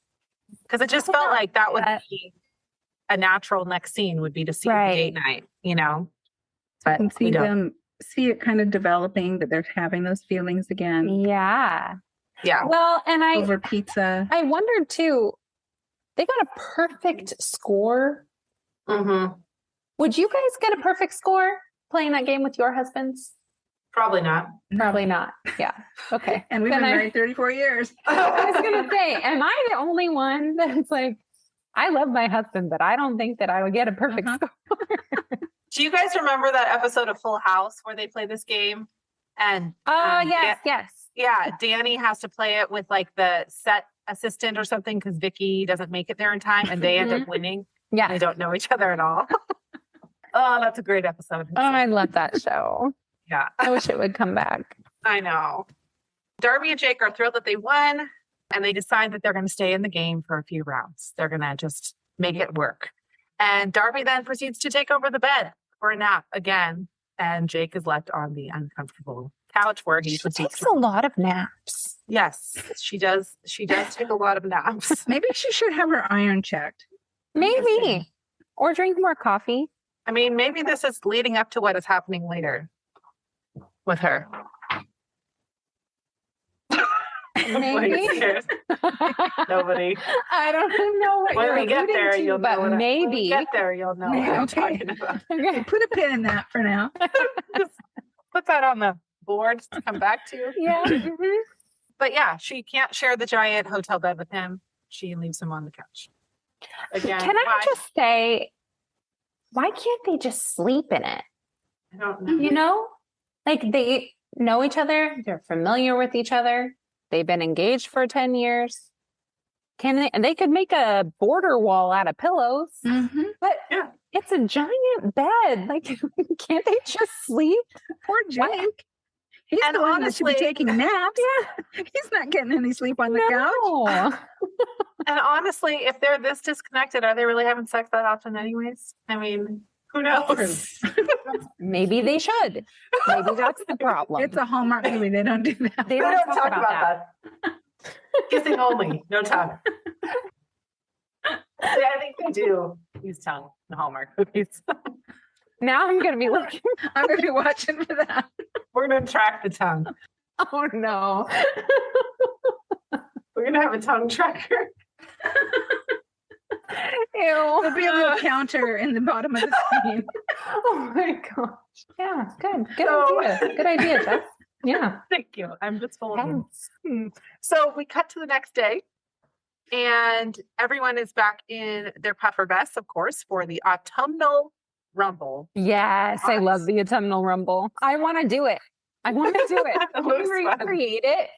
Because it just I felt don't know. like that would Yeah. be a natural next scene would be to see Right. the date night, you know? I But can we see don't. them, see it kind of developing that they're having those feelings again Yeah. Yeah. Well, and over pizza. I wondered too, they got a perfect score. Mm-hmm. Would you guys get a perfect score playing that game with your husbands? Probably not. Probably not. Yeah. Okay. And we've Then been married 34 years. I was going to say, am I the only one that's like, I love my husband, but I don't think that I would get a perfect Uh-huh. score. Do you guys remember that episode of Full House where they play this game? And Oh, yes. yes. Yeah, Danny has to play it with like the set assistant or something because Vicky doesn't make it there in time and they end up winning. Yeah. They don't know each other at all. Oh, that's a great episode. Oh, I love that show. Yeah, I wish it would come back. I know. Darby and Jake are thrilled that they won and they decide that they're going to stay in the game for a few rounds. They're going to just make it work. And Darby then proceeds to take over the bed for a nap again. And Jake is left on the uncomfortable couch where he She proceeds takes to. a lot of naps. Yes, she does. She does take a lot of naps. Maybe she should have her iron checked. Maybe. Or drink more coffee. I mean, maybe this is leading up to what is happening later with her. Maybe. Nobody. I don't know what When you're we get alluding there, to, you'll but know. When we maybe. get there, you'll know what I'm Okay. talking about. Okay. Put a pin in that for now. Just put that on the board to come back to. Yeah. But yeah, she can't share the giant hotel bed with him. She leaves him on the couch. Again, Can I why? just say, why can't they just sleep in it? I don't know. You know, like they know each other, they're familiar with each other, they've been engaged for 10 years. Can they? And they could make a border wall out of pillows, Mm-hmm. but Yeah. it's a giant bed. Like, can't they just sleep? Poor Jake. He's And the one that should be honestly- taking naps. He's not getting any sleep on the couch. No. And honestly, if they're this disconnected, are they really having sex that often anyways? I mean, who knows? Maybe they should. Maybe that's the problem. It's a Hallmark movie. They don't do that. They We don't don't talk talk about about that. Kissing only, no tongue. Yeah, I think they do use tongue in Hallmark movies. Now I'm going to be looking. I'm going to be watching for that. We're going to track the tongue. Oh, no. We're going gonna have a tongue tracker. Ew. There'll be a little counter in the bottom of the screen. Oh my gosh. Yeah, good. Good So- idea. Good idea, Jess. Yeah. Thank you. I'm just full of them. Yes. So we cut to the next day, and everyone is back in their puffer vests, of course, for the autumnal rumble. Yes, I love the autumnal rumble. I want to do it. I want to do it. It looks Can we fun. recreate it?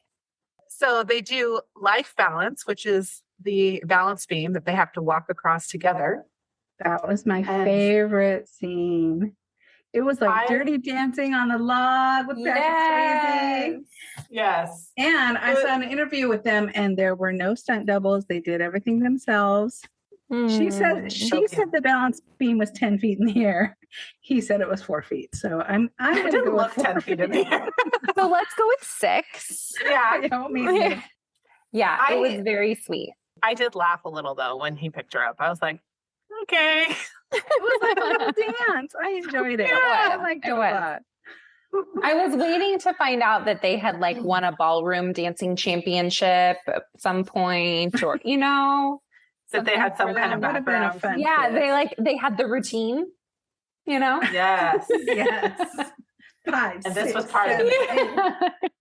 So they do life balance, which is the balance beam that they have to walk across together. That was my And- favorite scene. It was like Dirty Dancing on the log with Patrick Swayze. Yes. And I saw an interview with them, and there were no stunt doubles. They did everything themselves. She said the balance beam was 10 feet in the air. He said it was 4 feet. So I'm It gonna didn't go look with 10 feet in the air. So let's go with 6. Yeah. Yeah, I- it was very sweet. I did laugh a little though when he picked her up. I was like, okay. It was like a little dance. I enjoyed it. I liked it a lot. I was waiting to find out that they had like won a ballroom dancing championship at some point, or That they had some kind of That would have been a background. fun yeah, twist. they had the routine, Yes. Yes. 5, And this was 6, part of 7, it. 8.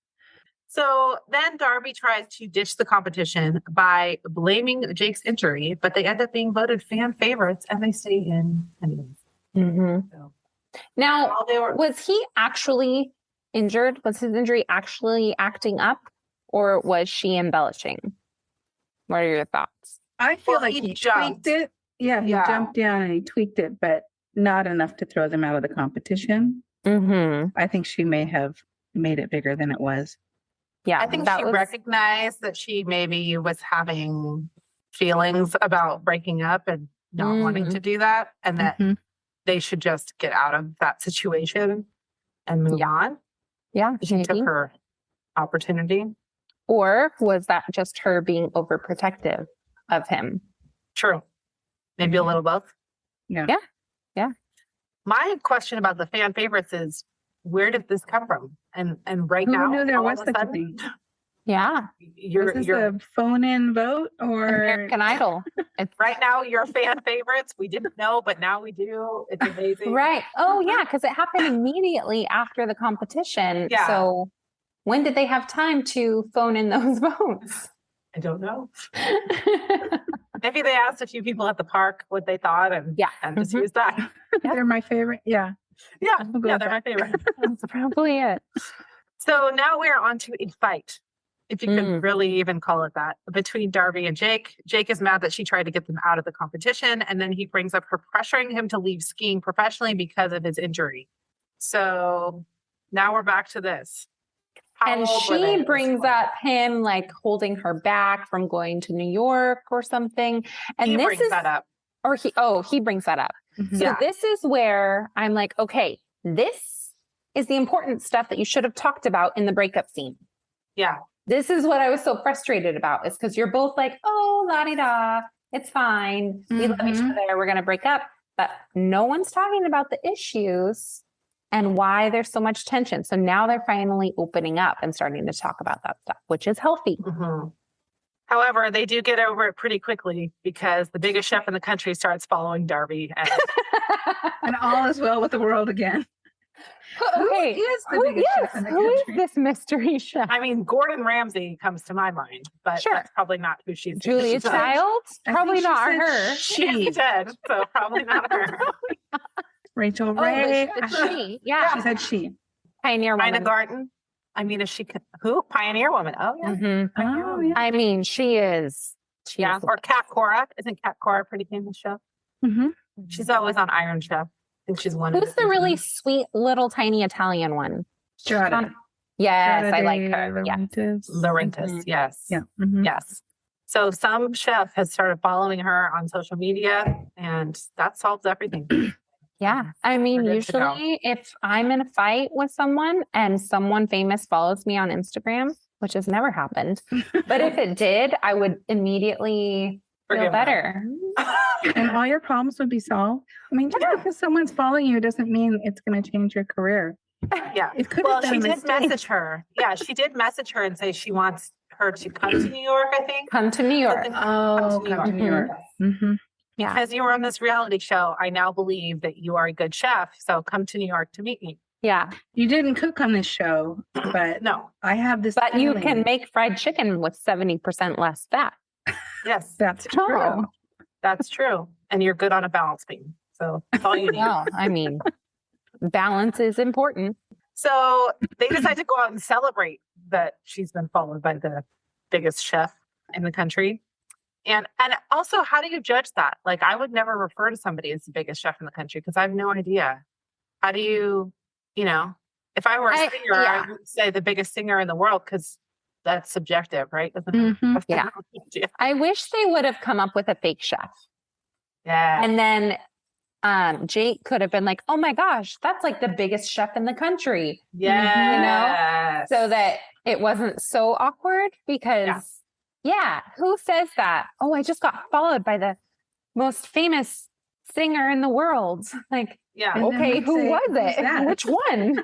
So then Darby tries to ditch the competition by blaming Jake's injury, but they end up being voted fan favorites and they stay in anyways. Mhm. So Now, while they were was he actually injured? Was his injury actually acting up, or was she embellishing? What are your thoughts? I feel Well, like he he jumped. tweaked it. Yeah, he Yeah. jumped down and he tweaked it, but not enough to throw them out of the competition. Mm-hmm. I think she may have made it bigger than it was. Yeah, I think that she was recognized that she maybe was having feelings about breaking up and not wanting to do that, and that Mhm. they should just get out of that situation and move on. yeah, She maybe. took her opportunity. Or was that just her being overprotective of him? True. Maybe a little both. Yeah. Yeah. Yeah. My question about the fan favorites is, where did this come from? And right Who now, knew there all was of a such a sudden, thing? Yeah, Was this a phone-in vote or American Idol. It's right now you're fan favorites. We didn't know, but now we do. It's amazing. right. Oh, yeah, because it happened immediately after the competition. Yeah. So when did they have time to phone in those votes? I don't know. Maybe they asked a few people at the park what they thought and Yeah. just Mhm. used that. they're my favorite? Yeah. Yeah, I'll go with they're my favorite. That's probably it. So now we're on to a fight, if you could Mm. really even call it that, between Darby and Jake. Jake is mad that she tried to get them out of the competition, and then he brings up her pressuring him to leave skiing professionally because of his injury. So now we're back to this. How And old were they she at this brings point? up him like holding her back from going to New York or something. And He this brings is, that up. or he brings that up. Mhm. So Yeah. this is where I'm like, okay, this is the important stuff that you should have talked about in the breakup scene. Yeah. This is what I was so frustrated about, is because you're both like, oh, la-di-da, it's fine. We love each Mhm. other. We're going to break up. But no one's talking about the issues and why there's so much tension. So now they're finally opening up and starting to talk about that stuff, which is healthy. Mhm. However, they do get over it pretty quickly because the biggest chef in the country starts following Darby. And And all is well with the world again. Okay, Who is the who biggest chef is- in the who is country? this mystery chef? I mean, Gordon Ramsay comes to my mind, but Sure. that's probably not who she's Julia she's- Child? I Probably think she not said her. She did, so probably not her. Rachel Oh, Ray. but she, yeah. She said she. Pioneer Ina woman. Garten. I mean, is she who? Pioneer woman. Oh yeah. Mhm. Oh, yeah. I mean, she is. She Yeah. is Or Kat Cora. Isn't Kat Cora a pretty famous chef? Mhm. She's always on Iron Chef. I think she's one of Who's the really sweet little tiny Italian one? Strata. Yes, I like Strata her. de Yeah. Laurentiis. Laurentis. Mhm. Yes. Yeah. Mhm. Yes. So some chef has started following her on social media, and that solves everything. Yeah. I mean, We're good to go. usually if I'm in a fight with someone and someone famous follows me on Instagram, which has never happened, but if it did, I would immediately feel Forgive them. better. And all your problems would be solved. I mean, just because someone's following you doesn't mean it's going to change your career. Yeah. It could Well, have been she a did mistake. message her. Yeah, she did message her and say she wants her to come to New York, I think. Come to New York. Oh, come to New York. Mm-hmm. Yeah. Because you were on this reality show, I now believe that you are a good chef. So come to New York to meet me. Yeah. You didn't cook on this show, but No. I have this. But you feeling. can make fried chicken with 70% less fat. Yes, That's true. Oh. that's true. And you're good on a balance beam. So that's all you need. Well, I mean, balance is important. So they decide to go out and celebrate that she's been followed by the biggest chef in the country. And also, how do you judge that? Like, I would never refer to somebody as the biggest chef in the country because I have no idea. How do you, if I were a singer, I would say the biggest singer in the world because that's subjective, right? Mhm. Yeah. I wish they would have come up with a fake chef. Yeah. And then Jake could have been like, oh my gosh, that's like the biggest chef in the country. Yeah. So that it wasn't so awkward because, who says that? Oh, I just got followed by the most famous singer in the world. Like, Yeah. okay, who was it? that? Which one?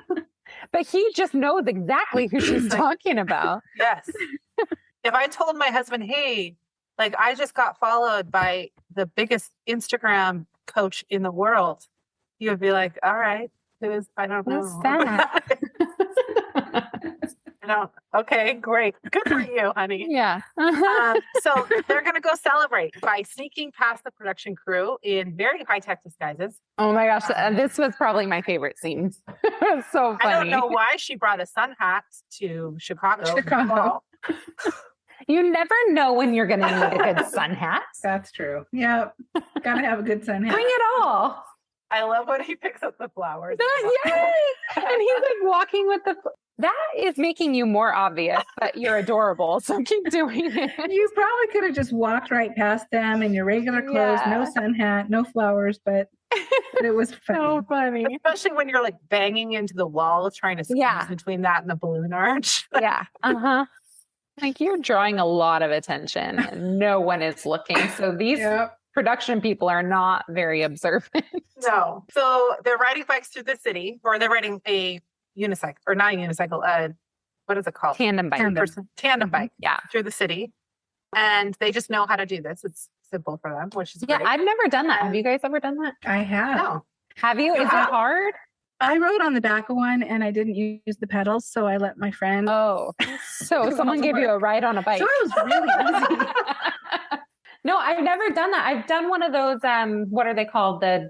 But he just knows exactly who she's talking about. Yes. If I told my husband, hey, like I just got followed by the biggest Instagram coach in the world, he would be like, all right, I don't know. Who's that? Okay, great. Good for you, honey. Yeah. So they're going to go celebrate by sneaking past the production crew in very high-tech disguises. Oh my gosh, this was probably my favorite scene. It was so funny. I don't know why she brought a sun hat to Chicago. You never know when you're going to need a good sun hat. That's true. Yep. Gotta have a good sun hat. Bring it all. I love when he picks up the flowers. Yes. And he's like walking with that is making you more obvious that you're adorable. So keep doing it. You probably could have just walked right past them in your regular clothes, no sun hat, no flowers, but it was funny. So funny. Especially when you're like banging into the wall trying to squeeze between that and the balloon arch. Yeah. Uh-huh. Like you're drawing a lot of attention and no one is looking. So these production people are not very observant. No. So they're riding bikes through the city, or they're riding a unicycle, or not a unicycle, what is it called? Tandem bike. Tandem bike. Yeah. Through the city. And they just know how to do this. It's simple for them, which is great. I've never done that. Have you guys ever done that? I have. No. Have you? Is it hard? I rode on the back of one and I didn't use the pedals, so I let my friend. Oh, so someone gave you a ride on a bike. So it was really easy. No, I've never done that. I've done one of those, what are they called? They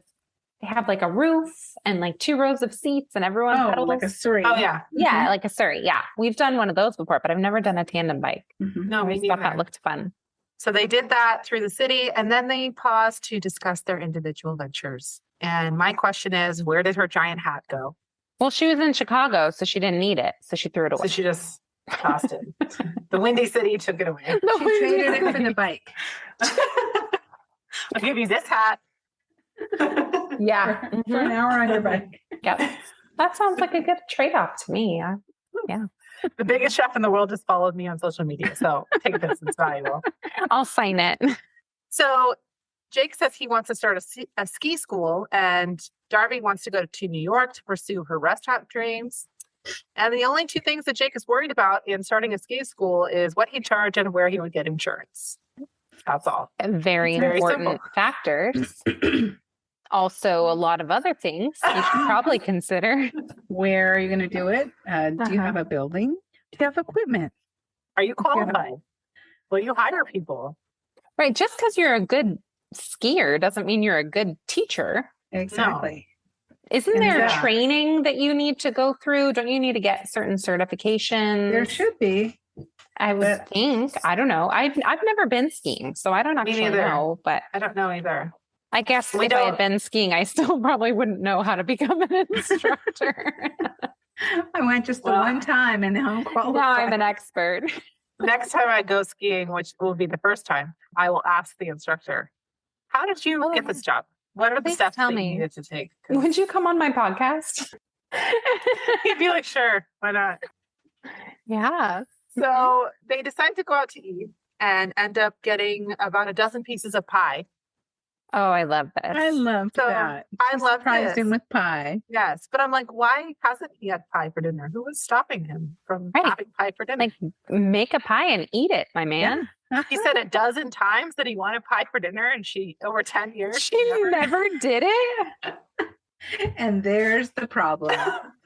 have like a roof and like 2 rows of seats and everyone pedals. Like a Surrey. Oh, yeah. Yeah, like a Surrey. Yeah. We've done one of those before, but I've never done a tandem bike. No, I me just thought neither. that looked fun. So they did that through the city, and then they paused to discuss their individual ventures. And my question is, where did her giant hat go? Well, she was in Chicago, so she didn't need it. So she threw it away. So she just tossed it. The Windy City took it away. She traded it for the bike. I'll give you this hat. Yeah. For an hour on your bike. Yep. That sounds like a good trade-off to me. Yeah. The biggest chef in the world just followed me on social media. So take this, it's valuable. I'll sign it. So Jake says he wants to start a ski school, and Darby wants to go to New York to pursue her restaurant dreams. And the only 2 things that Jake is worried about in starting a ski school is what he'd charge and where he would get insurance. That's all. Very Very important simple. factors. Also, a lot of other things you should probably consider. Where are you going to do it? Do you have a building? Do you have equipment? Are you qualified? Will you hire people? Right. Just because you're a good skier doesn't mean you're a good teacher. Exactly. Isn't there Yeah. training that you need to go through? Don't you need to get certain certifications? There should be. I would think. I don't know. I've never been skiing, so I don't actually neither. know. But I don't know either. I guess We if I don't- had been skiing, I still probably wouldn't know how to become an instructor. I went just the one time and now I'm qualified. Now I'm an expert. Next time I go skiing, which will be the first time, I will ask the instructor, how did you get this job? What are the Please steps tell that me. you needed to take? 'Cause Would you come on my podcast? he'd be like, sure, why not? Yeah. So they decide to go out to eat and end up getting about a dozen pieces of pie. Oh, I love this. I love So, that. I She love surprised him this. with pie. Yes. But I'm like, why hasn't he had pie for dinner? Who was stopping him from Right. having pie for dinner? Like, make a pie and eat it, my man. He said a dozen times that he wanted pie for dinner, and she, over 10 years, She never did it. And there's the problem.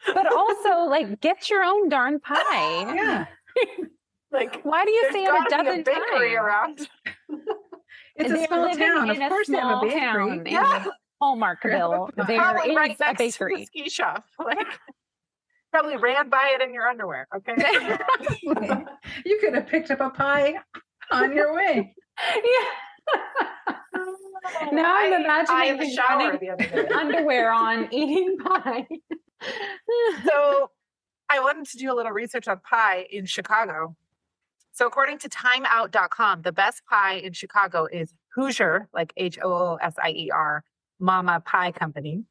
But also, like, get your own darn pie. Yeah. like, Why do you there's say it a gotta be dozen bakery times? around. It's a They're small living town. Of in a course they have a small bakery. town in Yeah. Hallmarkville. They're There Probably is right a next to the bakery. ski shop. Like, probably ran by it in your underwear. Okay. You could have picked up a pie on your way. Yeah. Now I'm I ate pie in imagining the him shower running the other day. underwear on, eating pie. So I wanted to do a little research on pie in Chicago. So according to timeout.com, the best pie in Chicago is Hoosier, like Hoosier Mama Pie Company,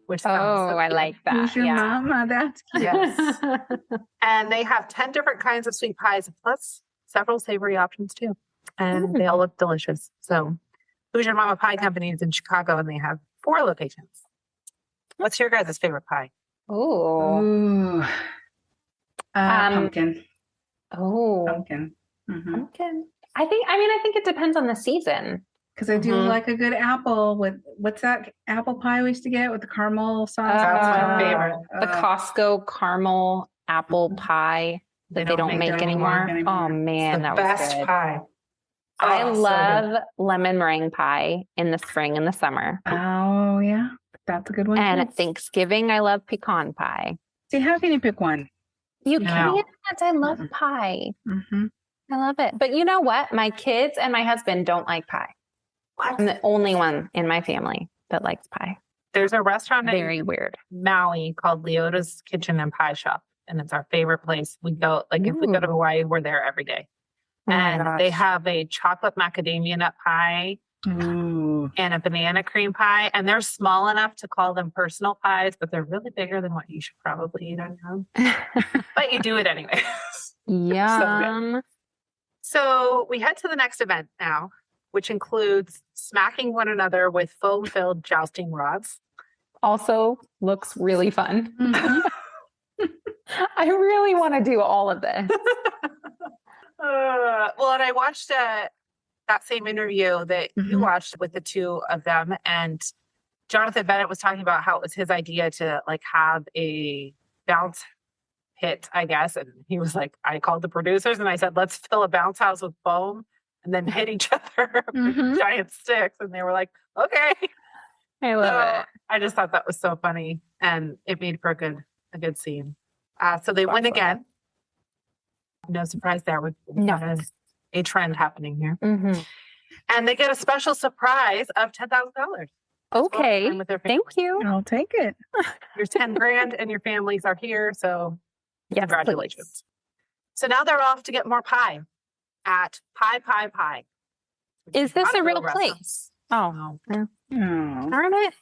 which sounds Oh, so I cute. like that. Who's your Yeah. mama? That's cute. Yes. And they have 10 different kinds of sweet pies, plus several savory options too. And they all look delicious. So Hoosier Mama Pie Company is in Chicago, and they have 4 locations. What's your guys' favorite pie? Oh. Ooh. Pumpkin. Oh. Pumpkin. Pumpkin. I think it depends on the season. Because I do Mhm. like a good apple with, what's that apple pie we used to get with the caramel sauce? That's my Oh. favorite. The Costco caramel apple pie that they don't make that anymore. anymore. Oh man, It's the that best was good. pie. I Oh, so love lemon meringue pie in the spring and the summer. Oh, yeah. That's a good one. And too. at Thanksgiving, I love pecan pie. See, how can you pick one? You No. can't. I love pie. Mm-hmm. I love it. But you know what? My kids and my husband don't like pie. I'm good. the only one in my family that likes pie. There's a restaurant in Very weird. Maui called Leota's Kitchen and Pie Shop, and it's our favorite place. We go, like, if we go to Hawaii, we're there every day. Oh my And they gosh. have a chocolate macadamia nut pie Ooh. and a banana cream pie, and they're small enough to call them personal pies, but they're really bigger than what you should probably eat on your own. But you do it anyway. Yum. So we head to the next event now, which includes smacking one another with foam-filled jousting rods. Also looks really fun. Mhm. I really want to do all of this. Well, and I watched that same interview that you Mhm. watched with the two of them, and Jonathan Bennett was talking about how it was his idea to like have a bounce hit, I guess. And he was like, I called the producers and I said, let's fill a bounce house with foam and then hit each other with Mhm. giant sticks. And they were like, okay. I love So it. I just thought that was so funny, and it made for a good scene. So they win Awesome. again. No surprise there with No. a trend happening here. Mhm. And they get a special surprise of $10,000. Okay. With their Thank you. I'll take it. Your 10 grand and your families are here. So Yes, congratulations. So now they're off to get more pie at Pie Pie Pie. which Is this a Rockville real restaurant. place? Oh, No. Oh. darn it.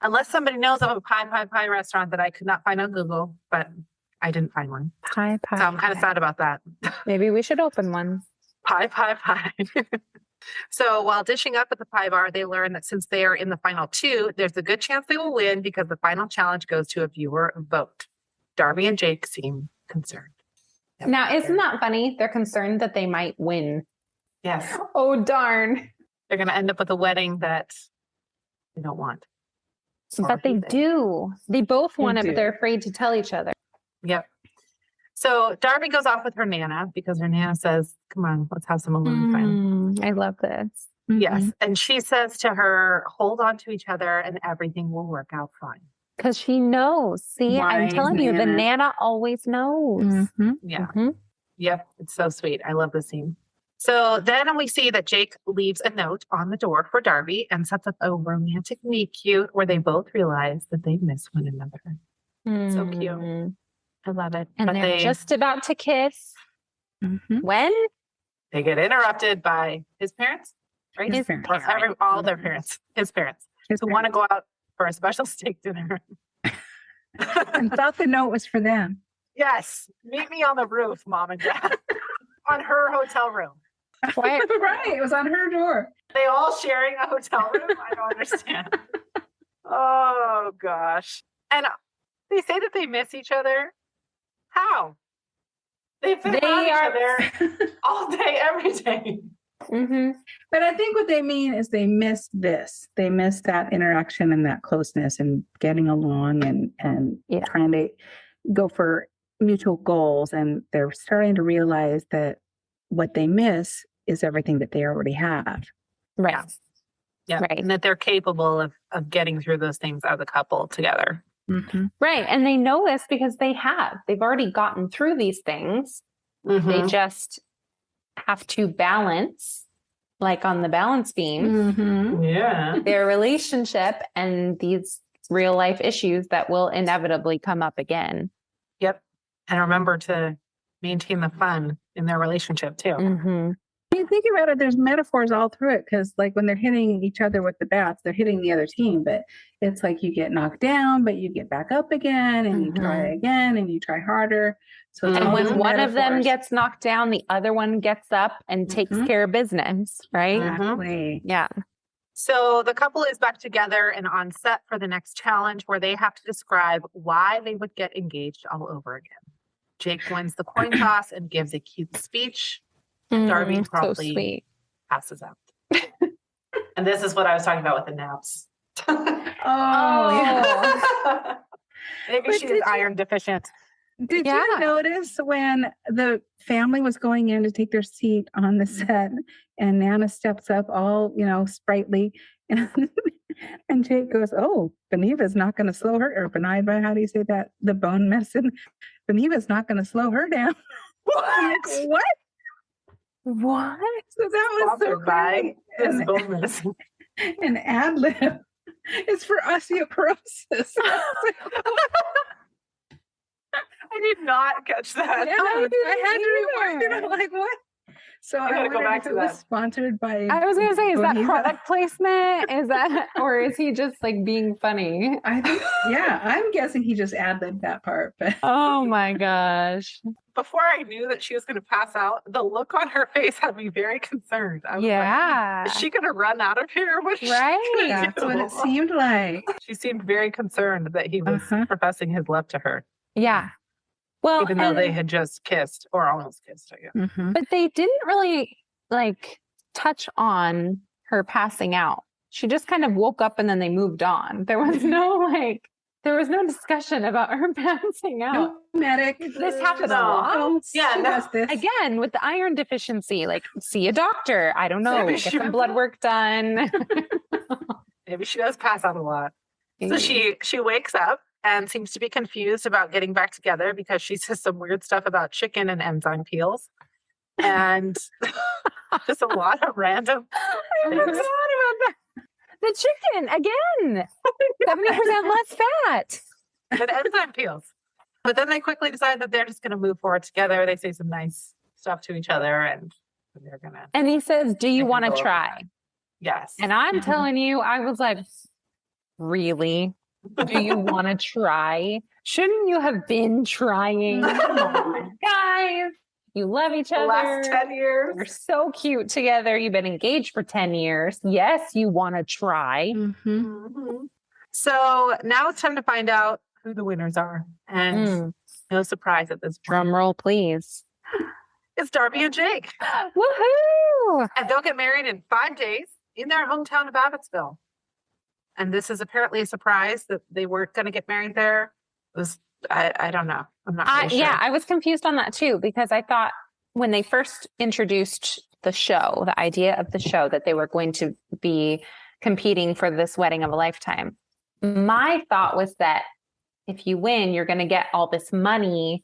Unless somebody knows of a Pie Pie Pie restaurant that I could not find on Google, but I didn't find one. Pie, pie. So I'm kind of sad about that. Maybe we should open one. Pie Pie Pie. So while dishing up at the pie bar, they learn that since they are in the final 2, there's a good chance they will win because the final challenge goes to a viewer vote. Darby and Jake seem concerned. Yep. Now, isn't that funny? They're concerned that they might win. Yes. Oh, darn. They're going to end up with a wedding that they don't want. Or But they who do. They both want it, do. but they're afraid to tell each other. Yep. So Darby goes off with her Nana because her Nana says, come on, let's have some alone time. I love this. Yes. And she says to her, hold on to each other and everything will work out fine. Because she knows. See, I'm Wise telling you, the Nana. Nana always knows. Mhm. Yeah. Mhm. Yep. It's so sweet. I love this scene. So then we see that Jake leaves a note on the door for Darby and sets up a romantic meet cute where they both realize that they miss one another. So cute. Mm. I love it. And But they're just about to kiss. Mhm. When? they get interrupted by his parents, right? His parents. Or all their parents, his parents, His who want to go out for a special steak dinner. and thought the note was for them. Yes, meet me on the roof, mom and dad, on her hotel room. Why? Right. It was on her door. They all sharing a hotel room? I don't understand. Oh, gosh. And they say that they miss each other. How? They've been around each other all day, every day. Mm-hmm. But I think what they mean is they miss this. They miss that interaction and that closeness and getting along and trying to go for mutual goals. And they're starting to realize that what they miss is everything that they already have. Right. Yeah. Right. And that they're capable of getting through those things as a couple together. Mm-hmm. Right. And they know this because they've already gotten through these things. Mm-hmm. They just have to balance, like on the balance beam, Mm-hmm. Yeah. their relationship and these real life issues that will inevitably come up again. Yep. And remember to maintain the fun in their relationship too. Mm-hmm. When you think about it, there's metaphors all through it because, like, when they're hitting each other with the bats, they're hitting the other team. But it's like you get knocked down, but you get back up again, and you try again, and you try harder. So, it's And all when these one of them metaphors. gets knocked down, the other one gets up and takes care of business, right? Exactly. Yeah. So the couple is back together and on set for the next challenge where they have to describe why they would get engaged all over again. Jake wins the coin toss and gives a cute speech. Darby promptly so sweet. passes out. And this is what I was talking about with the naps. Yeah. Maybe But she's iron deficient. Did you notice when the family was going in to take their seat on the set and Nana steps up all, sprightly and, and Jake goes, "Oh, Beneva's not going to slow her," or Beneva, how do you say that? The bone medicine. Beneva's not going to slow her down. What? What? So that was so by crazy. this bone medicine. An ad lib is for osteoporosis. I did not catch that. Yeah, I had to rewind it. I'm like, what? So I gotta go wondered back if to it was that. sponsored by. I was gonna say, is that Boniva. product placement? Is that, or is he just like being funny? I think, yeah, I'm guessing he just ad-libbed that part. But Oh my gosh. Before I knew that she was going to pass out, the look on her face had me very concerned. I was like, is she going to run out of here? What is she gonna that's do? what it seemed like. She seemed very concerned that he was professing his love to her. Yeah. Well, Even though they had just kissed or almost kissed, I guess. Mm-hmm. but they didn't really like touch on her passing out. She just kind of woke up and then they moved on. There was no discussion about her passing out. No medic. This happens a lot. Again, with the iron deficiency, like see a doctor. I don't know. Maybe Get some blood work done. Maybe she does pass out a lot. So she wakes up and seems to be confused about getting back together because she says some weird stuff about chicken and enzyme peels. And just a lot of random I things. forgot about that. The chicken, again, 70% less fat. And enzyme peels. But then they quickly decide that they're just going to move forward together. They say some nice stuff to each other and they're going to. And he says, do you want to try? Yes. And I'm telling you, I was like, really? Do you want to try? Shouldn't you have been trying? Come on, guys. You love each other. The last 10 years. You're so cute together. You've been engaged for 10 years. Yes, you want to try. Mm-hmm. So now it's time to find out who the winners are. And no surprise at this point. Drum roll, please. It's Darby and Jake. Woohoo! And they'll get married in 5 days in their hometown of Abbotsville. And this is apparently a surprise that they weren't going to get married there. It was, I don't know. I'm not really sure. Yeah, I was confused on that too, because I thought when they first introduced the show, the idea of the show, that they were going to be competing for this wedding of a lifetime. My thought was that if you win, you're going to get all this money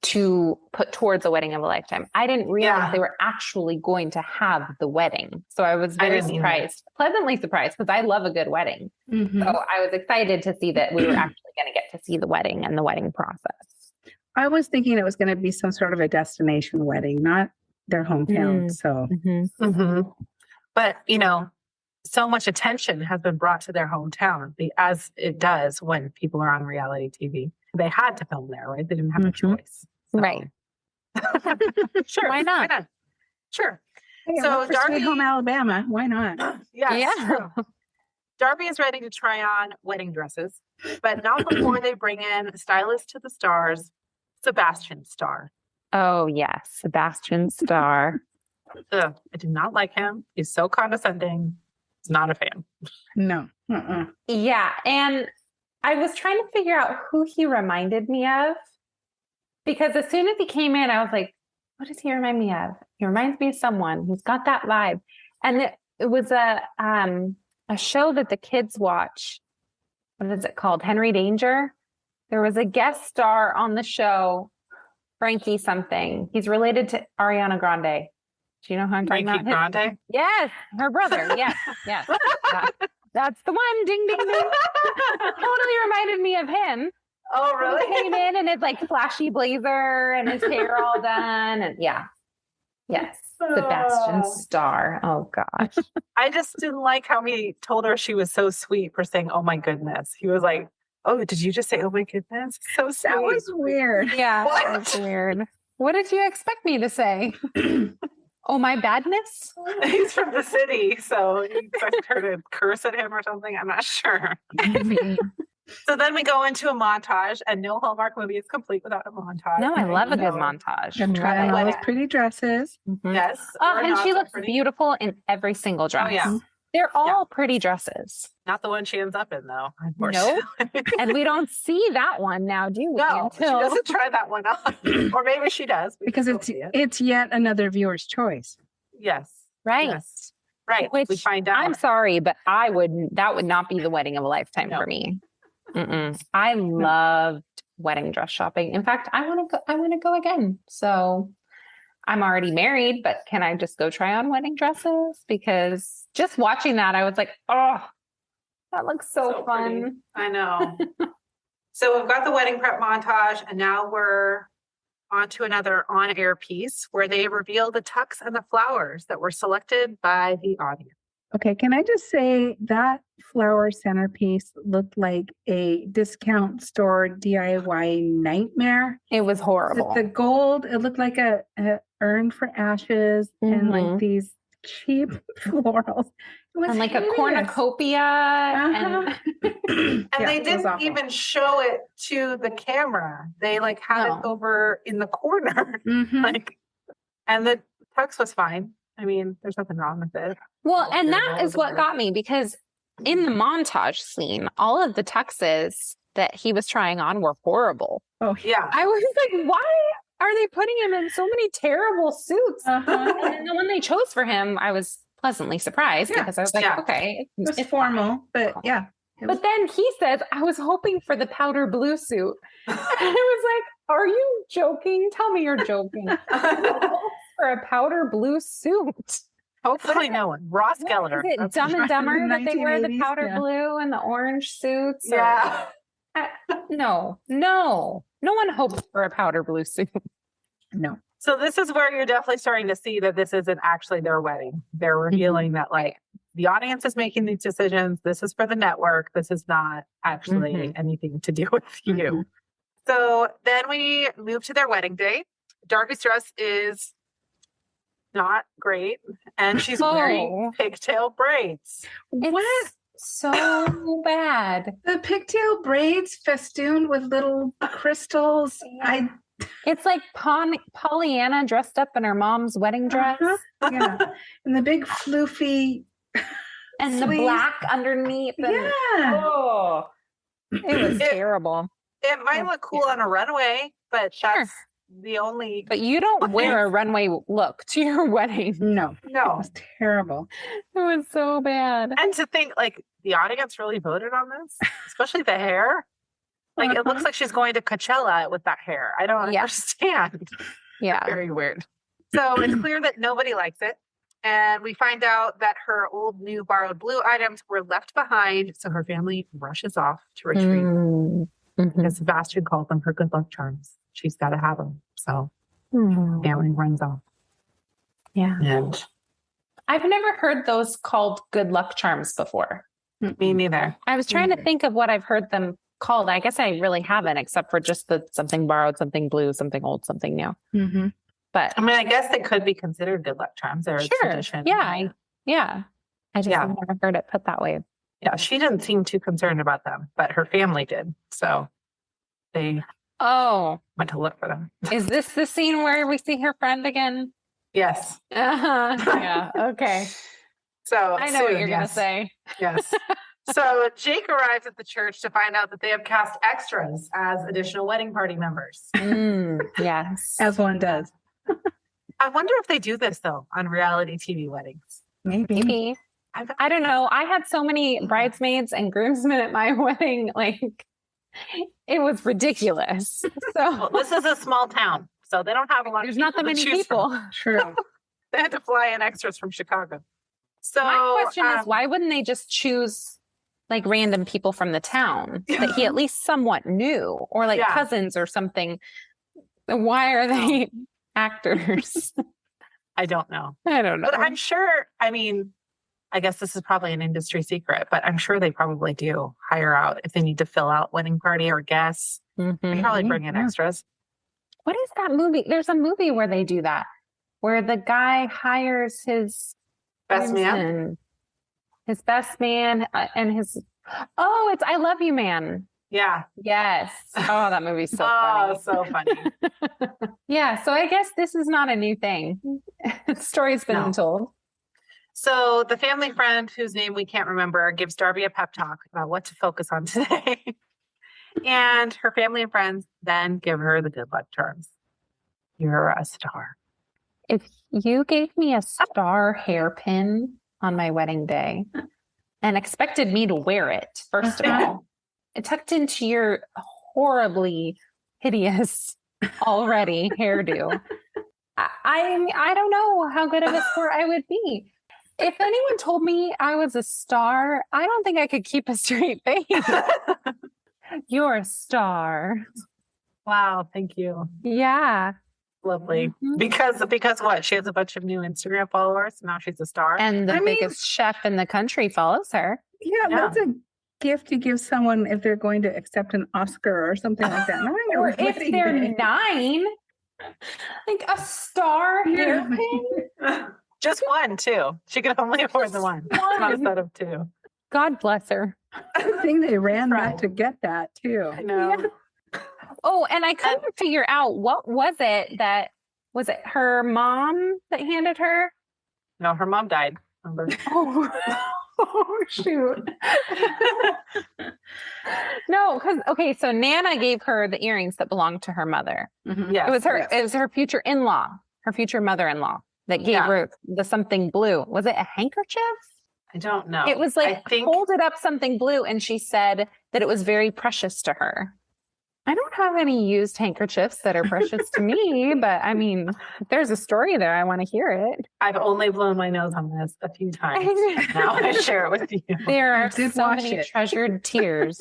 to put towards a wedding of a lifetime. I didn't realize they were actually going to have the wedding. So I was very surprised, pleasantly surprised, because I love a good wedding. Mm-hmm. So I was excited to see that we were actually going to get to see the wedding and the wedding process. I was thinking it was going to be some sort of a destination wedding, not their hometown. So, But, so much attention has been brought to their hometown, as it does when people are on reality TV. They had to film there, right? They didn't have a choice. So. Right. Sure. Why not? Sure. So Sweet Darby, Home Alabama. Why not? yes, Yeah. true. Darby is ready to try on wedding dresses, but not before they bring in stylist to the stars, Sebastian Starr. Oh, yes. Sebastian Starr. Ugh, I do not like him. He's so condescending. He's not a fan. No. Uh-uh. Yeah. And I was trying to figure out who he reminded me of because as soon as he came in, I was like, what does he remind me of? He reminds me of someone. He's got that vibe. And it was a show that the kids watch. What is it called? Henry Danger. There was a guest star on the show, Frankie something. He's related to Ariana Grande. Do you know who I'm talking Frankie about? Grande? Yes, her brother. Yes, yes. That's the one. Ding, ding, ding. Totally reminded me of him. Oh, He really? came in and his like flashy blazer and his hair all done. And yeah. Yes. Sebastian Starr. Oh gosh. I just didn't like how he told her she was so sweet for saying, oh my goodness. He was like, oh, did you just say, oh my goodness? So sweet. That was weird. Yeah. What? That's weird. What did you expect me to say? Oh, my badness? He's from the city, so you expect her to curse at him or something. I'm not sure. So then we go into a montage, and no Hallmark movie is complete without a montage. No, I love a good So- montage. And try on Love all it. those pretty dresses. Mhm. Yes. Oh, or and not she so looks pretty. beautiful in every single dress. Oh, yeah. They're all pretty dresses. Not the one she ends up in, though, unfortunately. And we don't see that one now, do we? No, she Until- doesn't try that one on. Or maybe she does. We Because still it's see it. it's yet another viewer's choice. Yes. Right. Yes. Right. Which we find out. I'm sorry, but that would not be the wedding of a lifetime No. for me. Mm-mm. I loved wedding dress shopping. In fact, I want to go again. So I'm already married, but can I just go try on wedding dresses? Because just watching that, I was like, oh, that looks so fun. pretty. I know. So we've got the wedding prep montage, and now we're on to another on-air piece where they reveal the tux and the flowers that were selected by the audience. Okay, can I just say that flower centerpiece looked like a discount store DIY nightmare. It was horrible. The gold, it looked like a urn for ashes and like these cheap florals. It was And like a hideous. cornucopia. Uh-huh. And Yeah, they it was didn't awful. even show it to the camera. They like had it No. over in the corner. Mhm. Like, and the tux was fine. I mean, there's nothing wrong with it. Well, and Yeah, that that is was what weird. got me because in the montage scene, all of the tuxes that he was trying on were horrible. Oh, Yeah. I was like, why are they putting him in so many terrible suits? uh-huh. And then the one they chose for him, I was pleasantly surprised Yeah, because I was like, yeah. okay, It was it's formal, but yeah. it was- But then he says, I was hoping for the powder blue suit. And I was like, are you joking? Tell me you're joking. For a powder blue suit. Hopefully no one. Ross Geller. Is it That's Dumb and right. Dumber that they wear the 1980s, powder yeah. blue and the orange suits? Or- Yeah. No one hopes for a powder blue suit. No. So this is where you're definitely starting to see that this isn't actually their wedding. They're revealing that like the audience is making these decisions. This is for the network. This is not actually anything to do with you. Mhm. So then we move to their wedding day. Darby's dress is not great, and she's wearing pigtail braids. What? It's so bad. The pigtail braids festooned with little crystals. It's like Pollyanna dressed up in her mom's wedding dress Yeah. And the big floofy. and the sleeves. black underneath. And, Yeah. Oh, it was It- terrible. It might look cool on a runway, but Sure. that's the only. But you don't wear a runway look to your wedding. No. It No. was terrible. It was so bad. And to think like the audience really voted on this, especially the hair. Like it looks like she's going to Coachella with that hair. I don't Yeah. understand. Yeah. Very weird. So it's clear that nobody likes it. And we find out that her old, new, borrowed blue items were left behind. So her family rushes off to retreat. Because Sebastian called them her good luck charms. She's got to have them. So family runs off. Yeah. And I've never heard those called good luck charms before. me neither. I was trying to think of what I've heard them called. I guess I really haven't, except for just the something borrowed, something blue, something old, something new. Mm-hmm. But I mean, I guess they could be considered good luck charms. They're a sure. tradition. Yeah. Yeah. I just have never heard it put that way. Yeah, she didn't seem too concerned about them, but her family did. So they went to look for them. Is this the scene where we see her friend again? Yes. Yeah. Okay. So I know what you're going to say. Yes. So Jake arrives at the church to find out that they have cast extras as additional wedding party members. Yes. As one does. I wonder if they do this though on reality TV weddings. Maybe. I don't know. I had so many bridesmaids and groomsmen at my wedding. Like, it was ridiculous. So Well, this is a small town, so they don't have a lot. there's of not that many people. True. They had to fly in extras from Chicago. So My question is, why wouldn't they just choose like random people from the town that he at least somewhat knew, or like cousins or something? Why are they actors? I don't know. I don't know. But I'm sure. I mean, I guess this is probably an industry secret, but I'm sure they probably do hire out if they need to fill out wedding party or guests. They probably bring in extras. What is that movie? There's a movie where they do that, where the guy hires his Best man? his best man, and his it's I Love You Man. Yeah. Yes. Oh, that movie's so funny. Oh, so funny. Yeah. So I guess this is not a new thing. The story's been told. So the family friend whose name we can't remember gives Darby a pep talk about what to focus on today. And her family and friends then give her the good luck charms. You're a star. If you gave me a star hairpin on my wedding day and expected me to wear it, first of all, it tucked into your horribly hideous already hairdo, I don't know how good of a sport I would be. If anyone told me I was a star, I don't think I could keep a straight face. You're a star. Wow, thank you. Yeah. Lovely. Because what? She has a bunch of new Instagram followers. Now she's a star. And the biggest chef in the country follows her. Yeah, that's a gift to give someone if they're going to accept an Oscar or something like that. Or if they're 9, like a star hairpin. Just one, too. She could only afford the one. Not a set of 2. God bless her. I think they ran back to get that too. I know. Yeah. Oh, and I couldn't figure out what was it her mom that handed her? No, her mom died. Remember? Oh shoot. No, because so Nana gave her the earrings that belonged to her mother. Yes, It was her future in-law, her future mother-in-law that gave her the something blue. Was it a handkerchief? I don't know. It was like folded up something blue, and she said that it was very precious to her. I don't have any used handkerchiefs that are precious to me, but I mean, if there's a story there, I want to hear it. I've only blown my nose on this a few times. Now I share it with you. There are so many treasured tears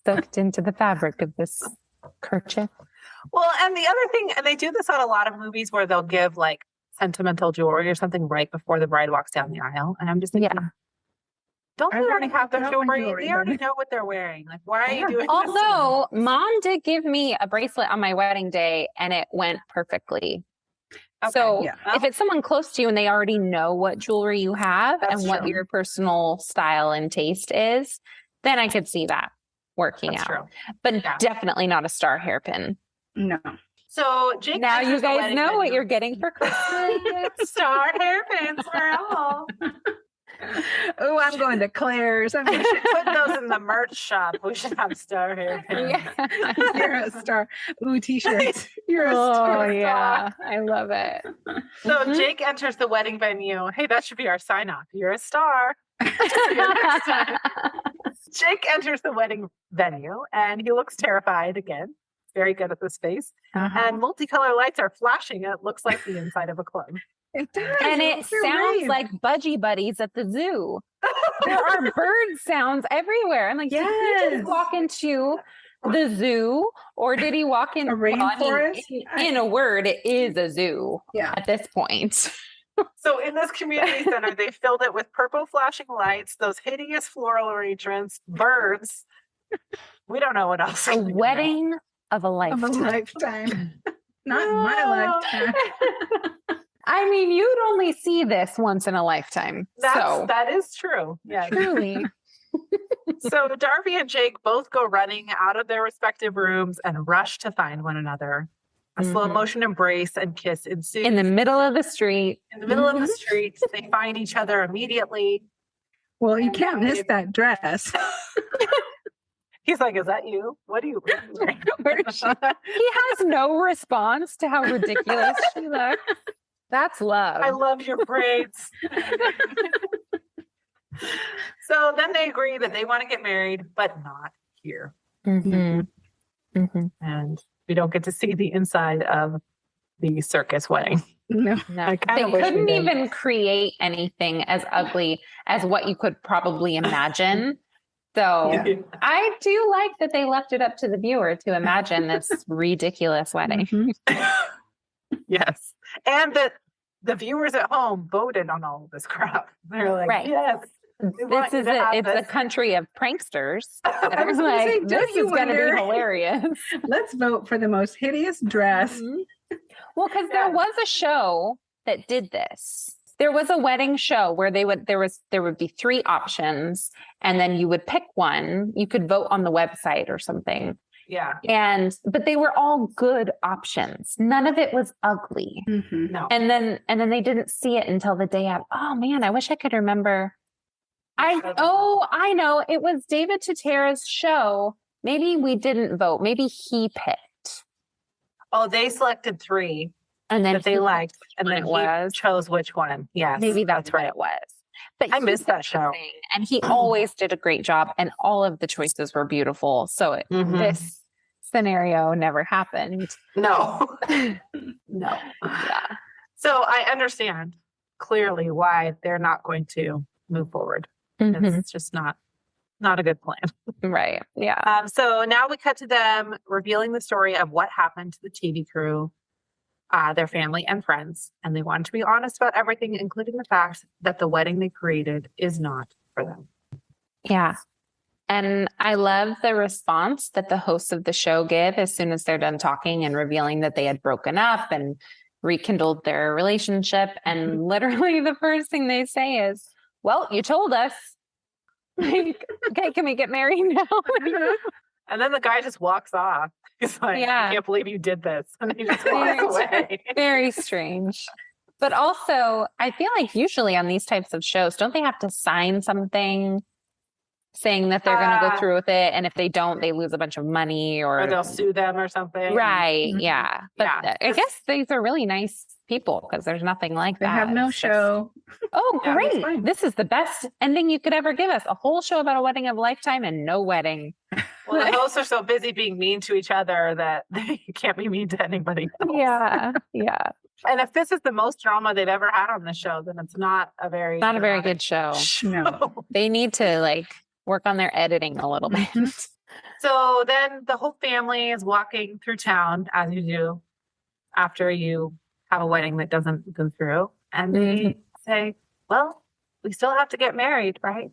soaked into the fabric of this kerchief. Well, and the other thing, and they do this on a lot of movies where they'll give like sentimental jewelry or something right before the bride walks down the aisle. And I'm just thinking, don't they already have their jewelry? They already know what they're wearing. Like, why are you doing this? Although Mom did give me a bracelet on my wedding day and it went perfectly. Okay, so if it's someone close to you and they already know what jewelry you have and what your personal style and taste is, then I could see that working out. But definitely not a star hairpin. No. So Jake, now you guys know what you're getting for Christmas. Star hairpins for all. Oh, I'm going to Claire's. We should put those in the merch shop. We should have star hairpins. Yeah. You're a star. Ooh, t-shirts. You're a star. Oh, yeah. I love it. So Jake enters the wedding venue. Hey, that should be our sign off. You're a star. Jake enters the wedding venue and he looks terrified again. Very good at this face. And multicolor lights are flashing. It looks like the inside of a club. It does. And it sounds like Budgie Buddies at the zoo. There are bird sounds everywhere. I'm like, did he just walk into the zoo or did he walk in a rainforest? In a word, it is a zoo at this point. So in this community center, they filled it with purple flashing lights, those hideous floral arrangements, birds. We don't know what else. A wedding of a lifetime. Not in my lifetime. I mean, you'd only see this once in a lifetime. That is true. Yeah. Truly. So Darby and Jake both go running out of their respective rooms and rush to find one another. A slow motion embrace and kiss ensues. In the middle of the street. In the middle of the street, they find each other immediately. Well, you can't miss that dress. He's like, is that you? What are you wearing? He has no response to how ridiculous she looks. That's love. I love your braids. So then they agree that they want to get married, but not here. Mm-hmm. Mm-hmm. And we don't get to see the inside of the circus wedding. No. They couldn't even create anything as ugly as what you could probably imagine. So I do like that they left it up to the viewer to imagine this ridiculous wedding. Mm-hmm. Yes. And that the viewers at home voted on all of this crap. They're like, yes. This is it's a country of pranksters. I was like, say, this is going to be hilarious. Let's vote for the most hideous dress. Mm-hmm. Well, because there was a show that did this. There was a wedding show where there would be 3 options, and then you would pick one. You could vote on the website or something. Yeah. But they were all good options. None of it was ugly. Mm-hmm. No. And then they didn't see it until the day of. Oh man, I wish I could remember. I know. It was David Tutera's show. Maybe we didn't vote. Maybe he picked. Oh, they selected 3 and then that they liked, and then he chose which one. Yes. Maybe that's what it was. But I missed that show. And he always did a great job, and all of the choices were beautiful. So this scenario never happened. No. No. Yeah. So I understand clearly why they're not going to move forward. It's just not a good plan. Right. Yeah. So now we cut to them revealing the story of what happened to the TV crew, their family and friends. And they wanted to be honest about everything, including the fact that the wedding they created is not for them. Yeah. And I love the response that the hosts of the show give as soon as they're done talking and revealing that they had broken up and rekindled their relationship. And literally the first thing they say is, well, you told us. Like, okay, can we get married now? And then the guy just walks off. He's like, I can't believe you did this. And he just walks away. Very strange. But also, I feel like usually on these types of shows, don't they have to sign something saying that they're going to go through with it? And if they don't, they lose a bunch of money or they'll sue them or something. Right. Yeah. But I guess these are really nice people because there's nothing like that. They have no show. Oh, great. This is the best ending you could ever give us. A whole show about a wedding of a lifetime and no wedding. Well, the hosts are so busy being mean to each other that they can't be mean to anybody else. Yeah. Yeah. And if this is the most drama they've ever had on the show, then it's not a very good show. No. They need to work on their editing a little bit. So then the whole family is walking through town, as you do after you have a wedding that doesn't go through. And they say, well, we still have to get married, right?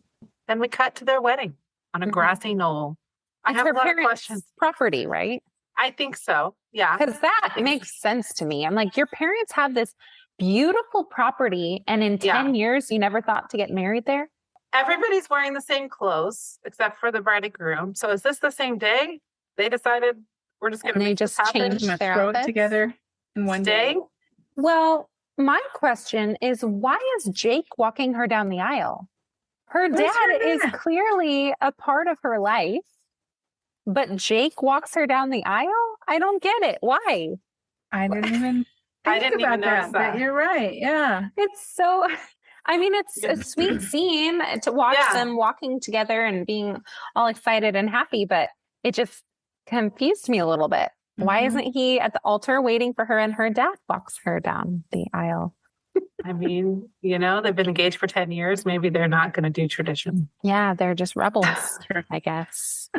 Then we cut to their wedding on a grassy knoll. I have a lot of questions. Property, right? I think so. Yeah. Because that makes sense to me. I'm like, your parents have this beautiful property, and in 10 years, you never thought to get married there? Everybody's wearing the same clothes except for the bride and groom. So is this the same day? They decided we're just going to make this happen? Change their throw outfits it together in one day. Well, my question is, why is Jake walking her down the aisle? Her dad is clearly a part of her life, but Jake walks her down the aisle? I don't get it. Why? I didn't even notice that. But you're right. Yeah. It's so... I mean, it's a sweet scene to watch them walking together and being all excited and happy, but it just confused me a little bit. Why isn't he at the altar waiting for her and her dad walks her down the aisle? I mean, they've been engaged for 10 years. Maybe they're not going to do tradition. Yeah, they're just rebels, I guess.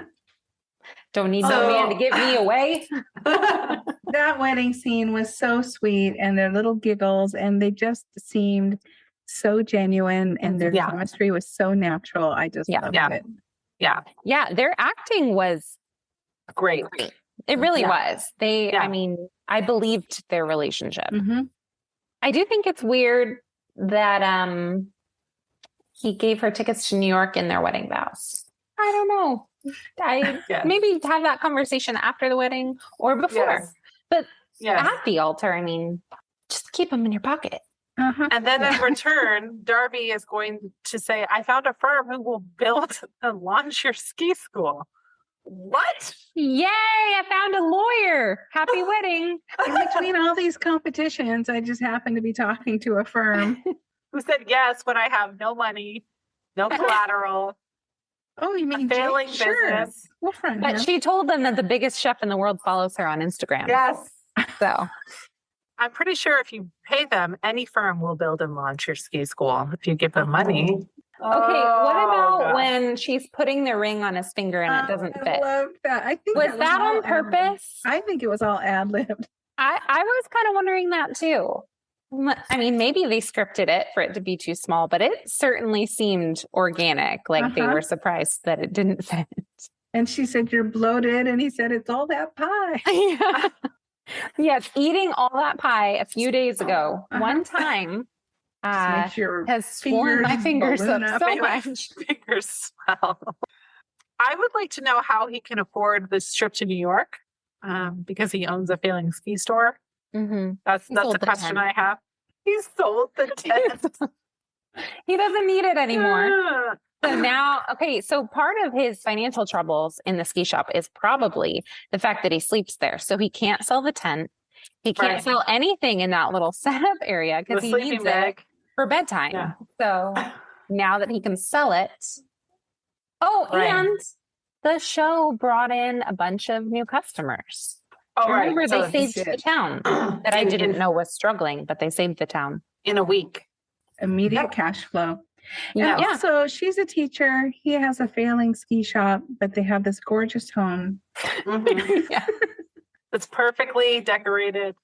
Don't need no man to give me away. That wedding scene was so sweet, and their little giggles, and they just seemed so genuine, and their chemistry was so natural. I just loved it. Yeah. Their acting was great. It really Yeah. was. They, Yeah. I mean, I believed their relationship. Mm-hmm. I do think it's weird that he gave her tickets to New York in their wedding vows. I don't know. I Yes. maybe have that conversation after the wedding or before. Yes. But Yes. at the altar, I mean, just keep them in your pocket. Uh-huh. And then in return, Darby is going to say, I found a firm who will build and launch your ski school. What? Yay, I found a lawyer. Happy wedding. In between all these competitions, I just happened to be talking to a firm. Who said yes when I have no money, no collateral, Oh, you a mean failing Jake? Sure. business? We'll friend But him. she told them that the biggest chef in the world follows her on Instagram. Yes. So I'm pretty sure if you pay them, any firm will build and launch your ski school if you give them money. okay, what about gosh. when she's putting the ring on his finger and it doesn't I fit? love that. I think Was it that all on purpose? I think it was all ad-libbed. I was kind of wondering that too. I mean, maybe they scripted it for it to be too small, but it certainly seemed organic. Like they Uh-huh. were surprised that it didn't fit. And she said, "You're bloated," and he said, "It's all that pie." Yeah. Yes, eating all that pie a few days ago, Uh-huh. one time, Makes your has swollen my fingers balloon up up. so Make my much. fingers swell. I would like to know how he can afford this trip to New York because he owns a failing ski store. Mm-hmm. That's sold a the question tent. I have. He sold the tent. He doesn't need it anymore. Ah. So now, okay, so part of his financial troubles in the ski shop is probably the fact that he sleeps there. So he can't sell the tent. He can't Right. sell anything in that little setup area The because he sleeping needs it bag. for bedtime. Yeah. So now that he can sell it. Oh, Right. and the show brought in a bunch of new customers. Oh, right. Remember, So they saved the town that I didn't know was struggling, but they saved the town. in a week. Immediate Yep. cash flow. Yeah. And also, she's a teacher. He has a failing ski shop, but they have this gorgeous home. Mhm. Yeah. It's perfectly decorated.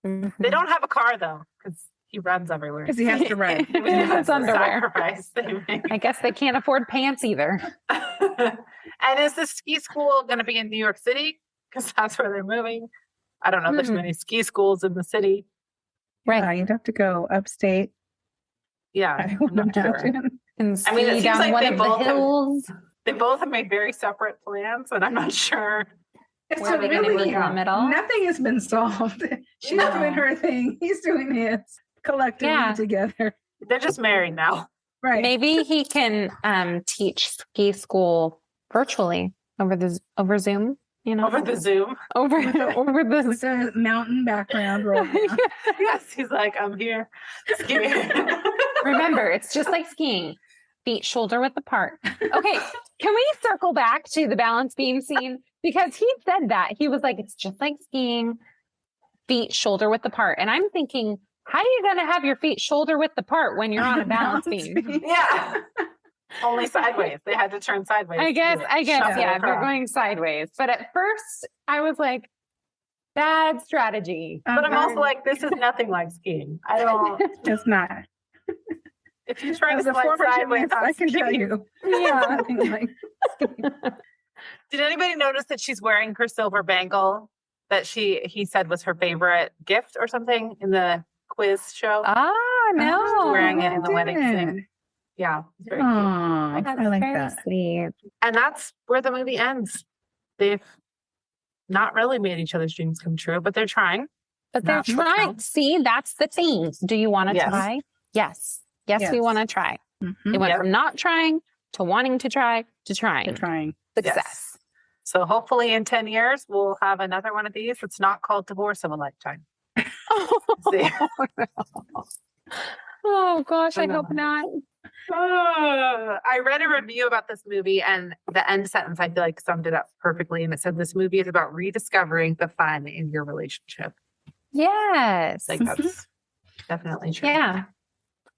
Mhm. They don't have a car though, because he runs everywhere. Because he has to run. It's underwear. Sacrifice they make. I guess they can't afford pants either. And is the ski school going to be in New York City? Because that's where they're moving. I don't know if there's Mhm. many ski schools in the city. Right. You'd have to go upstate. Yeah, I I'm would not sure. imagine. And I mean, it ski seems down like one they of the both have- hills. They both have made very separate plans, and I'm not sure. It's Where are they gonna really meet in the middle? nothing has been solved. She's No. doing her thing. He's doing his. Collectively Yeah. together. They're just married now. Right. Maybe he can teach ski school virtually over Zoom. You know, Over the Zoom. over With the- over the With a mountain background roll down. Yes, he's like, I'm here. Skiing. Remember, it's just like skiing. Feet shoulder width apart. Okay, can we circle back to the balance beam scene? Because he said that. He was like, it's just like skiing, feet shoulder width apart. And I'm thinking, how are you going to have your feet shoulder width apart when you're on a balance beam? Yeah. Only sideways. They had to turn sideways. I to guess, shuffle yeah, they're across. going sideways. But at first, I was like, bad strategy. But I'm also like, this is nothing like skiing. I don't. It's not. If you try to As a slide former sideways, gymnast, I can tell skiing. you. Yeah. Nothing like Did anybody notice that she's wearing her silver bangle that he said was her favorite gift or something in the quiz show? No. Wearing it in the wedding didn't. thing. Yeah, it's very cute. Aw, That's I like very that. sweet. And that's where the movie ends. They've not really made each other's dreams come true, but they're trying. But they're That's what trying. counts. See, that's the thing. Do you want to Yes. try? Yes. Yes, we Yes. want to try. Mhm. They went Yep. from not trying to wanting to try to trying. They're trying. Success. Yes. So hopefully in 10 years, we'll have another one of these. It's not called Divorce of a Lifetime. See? Oh gosh, I I know. hope not. I read a review about this movie, and the end sentence I feel like summed it up perfectly. And it said this movie is about rediscovering the fun in your relationship. Yes. Like that's definitely true. Yeah.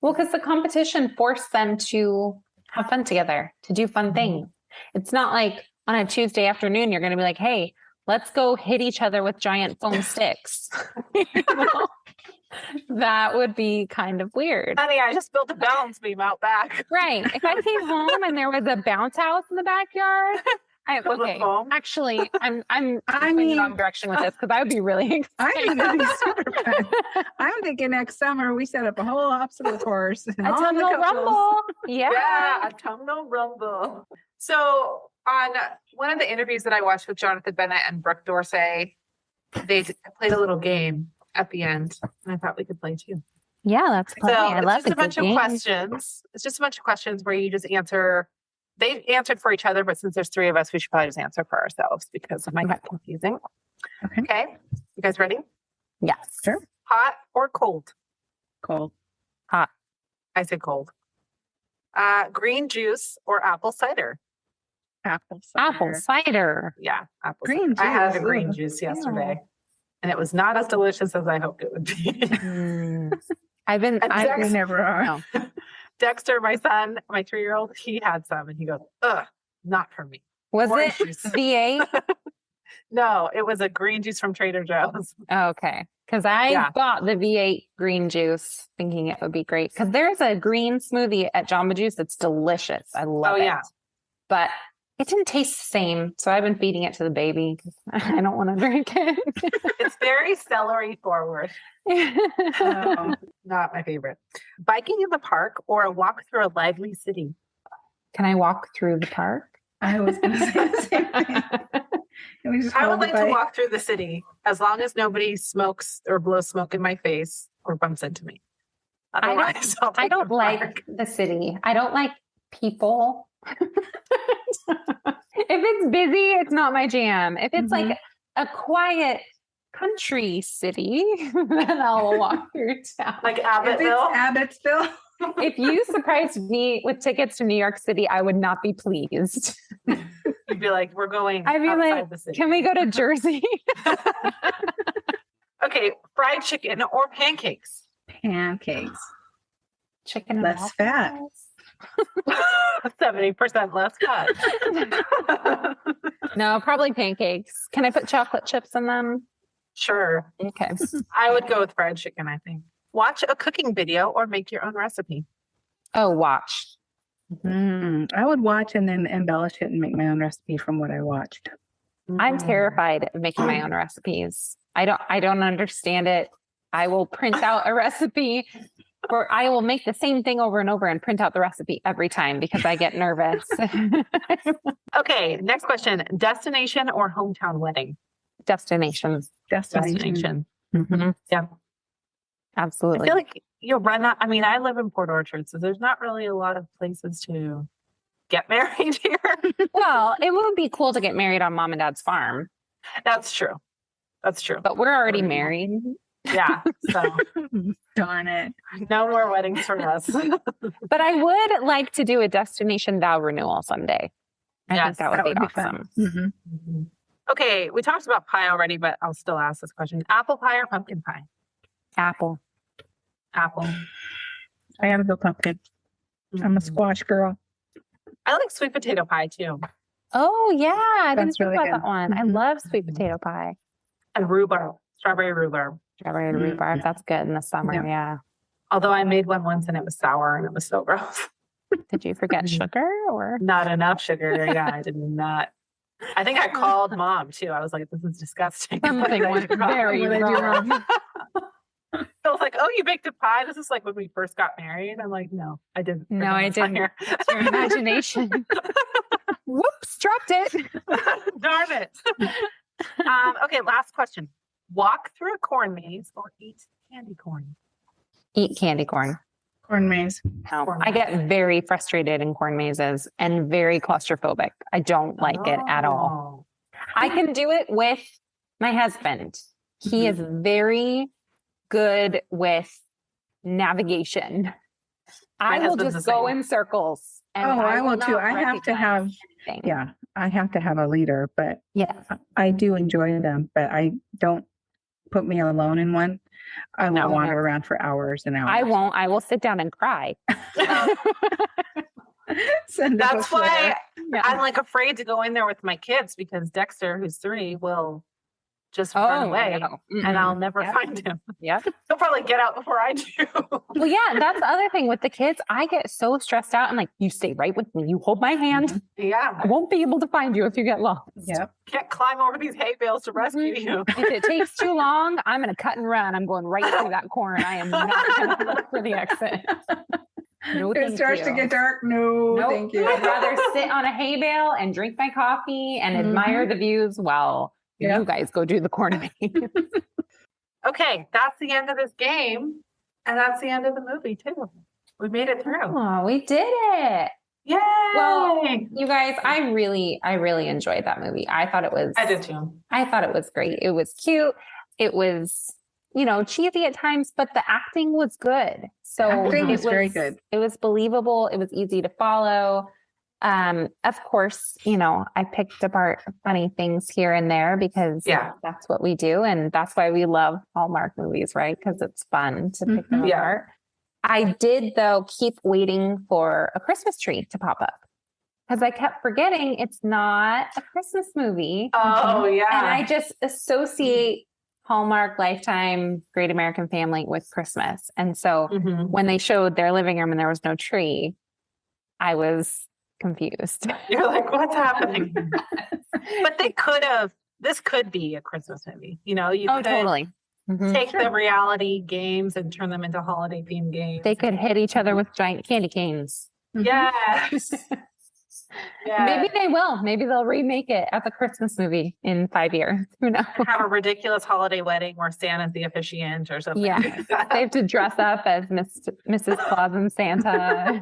Well, because the competition forced them to have fun together, to do fun things. It's not like on a Tuesday afternoon, you're going to be like, hey, let's go hit each other with giant foam sticks. You know? That would be kind of weird. Honey, I just built a balance beam out back. Right. If I came home and there was a bounce house in the backyard, Okay. foam? Actually, I'm going mean- the wrong direction with this because I would be really excited. I think it'd be super fun. I'm thinking next summer we set up a whole obstacle course. And A all the tunnel couples- rumble. Yeah. Yeah, autumnal rumble. So on one of the interviews that I watched with Jonathan Bennett and Brooke D'Orsay, they played a little game at the end, and I thought we could play too. Yeah, that's fun. So I it's love just a bunch of questions. It's just a bunch of questions where you just answer. They answered for each other, but since there's three of us, we should probably just answer for ourselves because it might get confusing. Okay. You guys ready? Yes. Sure. Hot or cold? Cold. Hot. I say cold. Green juice or apple cider? Apple cider. Apple cider. Yeah, apple Green cider. I had a juice, green ooh. juice yesterday, and it was not as delicious as I hoped it would be. Mm. I've been. And I, We never are. no. Dexter, my son, my 3-year-old, he had some, and he goes, "Ugh, not for me." Was Orange it juice. V8? No, it was a green juice from Trader Joe's. Okay. Because I Yeah. bought the V8 green juice thinking it would be great. Because there's a green smoothie at Jamba Juice that's delicious. I love it. Yeah. But it didn't taste the same. So I've been feeding it to the baby because I don't want to drink it. It's very celery forward. Oh, Not my favorite. Biking in the park or a walk through a lively city? Can I walk through the park? I was going to say the same thing. Can we just I would hold the like to bike? walk through the city as long as nobody smokes or blows smoke in my face or bumps into me. Otherwise, I'll I take don't the like park. the city. I don't like people. If it's busy, it's not my jam. If it's like a quiet country city, then I'll walk through town. Like If Abbottville. it's Abbottsville. If you surprised me with tickets to New York City, I would not be pleased. You'd be like, we're going I'd be outside like, the city. can we go to Jersey? Okay, fried chicken or pancakes? Pancakes. Chicken and Less fat. waffles? 70% less fat. No, probably pancakes. Can I put chocolate chips in them? Sure. Okay. I would go with fried chicken, I think. Watch a cooking video or make your own recipe. Oh, watch. I would watch and then embellish it and make my own recipe from what I watched. I'm terrified of making my own recipes. I don't understand it. I will print out a recipe or I will make the same thing over and over and print out the recipe every time because I get nervous. Okay, next question. Destination or hometown wedding? Destinations. Destination. Mm-hmm. Yeah. I Absolutely. feel like you'll run out. I mean, I live in Port Orchard, so there's not really a lot of places to get married here. Well, it would be cool to get married on mom and dad's farm, That's true. That's true. but we're already married. Yeah. So Darn it. no more weddings for us. But I would like to do a destination vow renewal someday. I Yes, think that would be fun. awesome. Mhm. Okay, we talked about pie already, but I'll still ask this question. Apple pie or pumpkin pie? Apple. Apple. I gotta go pumpkin. I'm a squash girl. I like sweet potato pie too. Oh yeah, I didn't That's think really about good. that one. I Mhm. love sweet potato pie. And rhubarb, strawberry rhubarb. Strawberry and Mm. rhubarb. That's good in the summer. Yeah. Yeah. Although I made one once and it was sour and it was so gross. Did you forget sugar or? Not enough sugar. Yeah, I did not. I think I called mom too. I was like, this is disgusting. Something What went did I do very What did I do wrong. wrong? I was like, oh, you baked a pie? This is like when we first got married. I'm like, no, I didn't. No, I didn't. It's your imagination. Whoops, dropped it. Darn it. Okay, last question. Walk through a corn maze or eat candy corn? Eat candy corn. Corn maze. No, Corn I maze. get very frustrated in corn mazes and very claustrophobic. I don't like it at all. I can do it with my husband. He is very good with navigation. I will husband's just the go same. in circles. And Oh, I will not too. I have to recognize have, anything. yeah, I have to have a leader, but Yeah. I do enjoy them, but I don't put me alone in one. I will No. wander around for hours and hours. I won't. I will sit down and cry. Send up a That's why Yeah. I'm like afraid to go in there with my kids because Dexter, who's 3, will just run away no. and I'll never Yep. find him. Yep. He'll probably get out before I do. Well, yeah, that's the other thing with the kids. I get so stressed out. I'm like, you stay right with me. You hold my hand. Yeah. I won't be able to find you if you get lost. Yep. Can't climb over these hay bales to rescue you. If it takes too long, I'm going to cut and run. I'm going right through that corner. I am not going to look for the exit. No, It thank starts you. to get dark. No, Nope. thank you. I'd rather sit on a hay bale and drink my coffee and admire the views while you guys go do the corner. Okay, that's the end of this game. And that's the end of the movie, too. We made it through. Oh, we did it. Yay! Well, you guys, I really enjoyed that movie. I thought it was I did too. I thought it was great. It was cute. It was, cheesy at times, but the acting was good. So Acting is very good. It was believable. It was easy to follow. Of course, I picked apart funny things here and there because that's what we do. And that's why we love Hallmark movies, right? Because it's fun to pick them apart. I did, though, keep waiting for a Christmas tree to pop up because I kept forgetting it's not a Christmas movie. Oh, yeah. And I just associate Hallmark, Lifetime, Great American Family with Christmas. And so when they showed their living room and there was no tree, I was confused. You're like, what's happening? But this could be a Christmas movie. You could totally. take the reality games and turn them into holiday themed games. They could hit each other with giant candy canes. Yes. Yeah. Maybe they will. Maybe they'll remake it as a Christmas movie in 5 years. Who knows? Have a ridiculous holiday wedding where Santa's the officiant or something. Yeah. Like that. They have to dress up as Mrs. Claus and Santa.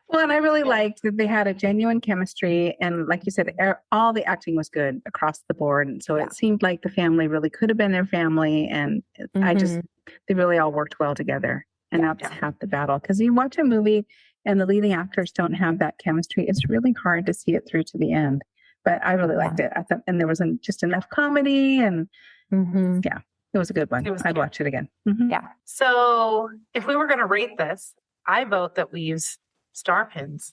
Well, and I really liked that they had a genuine chemistry. And like you said, all the acting was good across the board. And so it seemed like the family really could have been their family. And they really all worked well together. And that's half the battle. Because you watch a movie and the leading actors don't have that chemistry, it's really hard to see it through to the end. But I really liked it. I thought, and there wasn't just enough comedy. And it was a good one. I'd watch it again. Yeah. So if we were going to rate this, I vote that we use star pins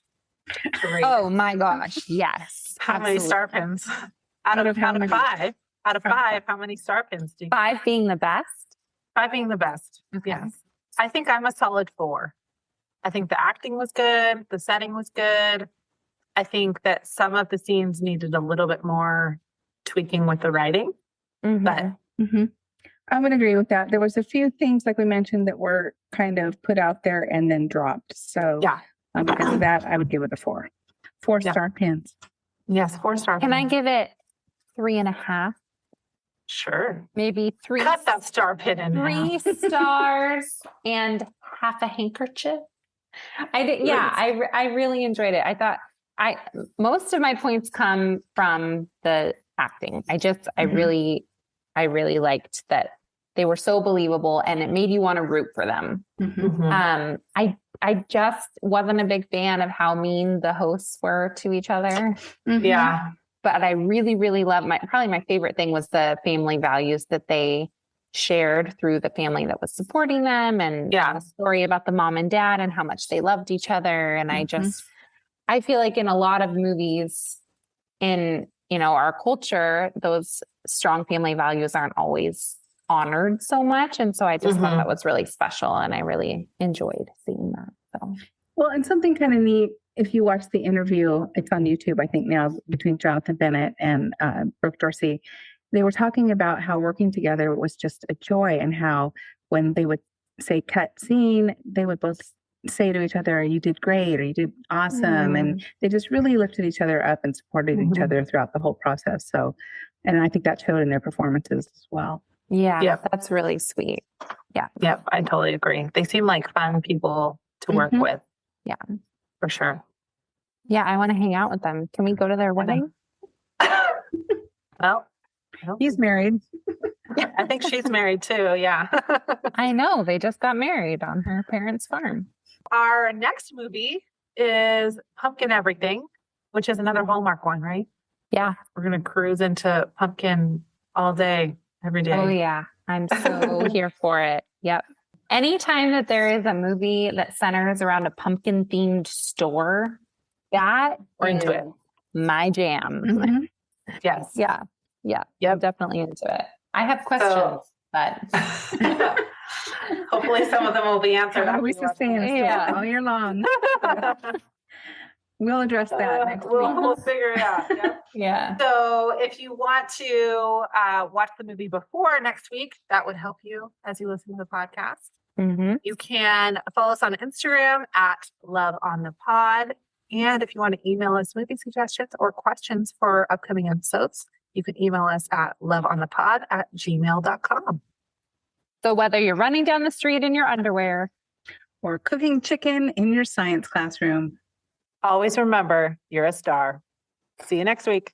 to rate Oh my gosh. Yes. How many star pins? Out of 5. Out of 5, how many star pins do you 5 being the best? 5 being the best. Okay. Yes. I think I'm a solid 4. I think the acting was good. The setting was good. I think that some of the scenes needed a little bit more tweaking with the writing. But I would agree with that. There was a few things, like we mentioned, that were kind of put out there and then dropped. So because of that, I would give it a 4. 4-star pins. Yes, 4-star. Can I give it 3.5? Sure. Maybe 3. Cut that star pin in 3 stars and half a handkerchief. I did. Yeah, I really enjoyed it. I thought most of my points come from the acting. I really liked that they were so believable and it made you want to root for them. I just wasn't a big fan of how mean the hosts were to each other. Yeah. But I really, really love probably my favorite thing was the family values that they shared through the family that was supporting them and the story about the mom and dad and how much they loved each other. And I feel like in a lot of movies in, our culture, those strong family values aren't always honored so much. And so I just thought that was really special. And I really enjoyed seeing that. So. Well, and something kind of neat, if you watch the interview, it's on YouTube, I think now, between Jonathan Bennett and Brooke D'Orsay, they were talking about how working together was just a joy and how when they would say cut scene, they would both say to each other, you did great or you did awesome. And they just really lifted each other up and supported each other throughout the whole process. So, and I think that showed in their performances as well. Yeah, that's really sweet. Yeah. Yep, I totally agree. They seem like fun people to work with. Yeah. For sure. Yeah, I want to hang out with them. Can we go to their wedding? Well, he's married. I think she's married too. Yeah. I know. They just got married on her parents' farm. Our next movie is Pumpkin Everything, which is another Hallmark one, right? Yeah. We're going to cruise into pumpkin all day, every day. Oh, yeah. I'm so here for it. Yep. Anytime that there is a movie that centers around a pumpkin themed store, that We're into it. My jam. Yes. Yeah. Yeah. Yep. I'm definitely into it. I have questions, but hopefully some of them will be answered. Can't always sustain us Yeah. all year long. We'll address that next week. We'll figure it out. Yep. yeah. So if you want to watch the movie before next week, that would help you as you listen to the podcast. Mm-hmm. You can follow us on Instagram at Love on the Pod. And if you want to email us movie suggestions or questions for upcoming episodes, you can email us at loveonthepod@gmail.com. So whether you're running down the street in your underwear Or cooking chicken in your science classroom. Always remember, you're a star. See you next week.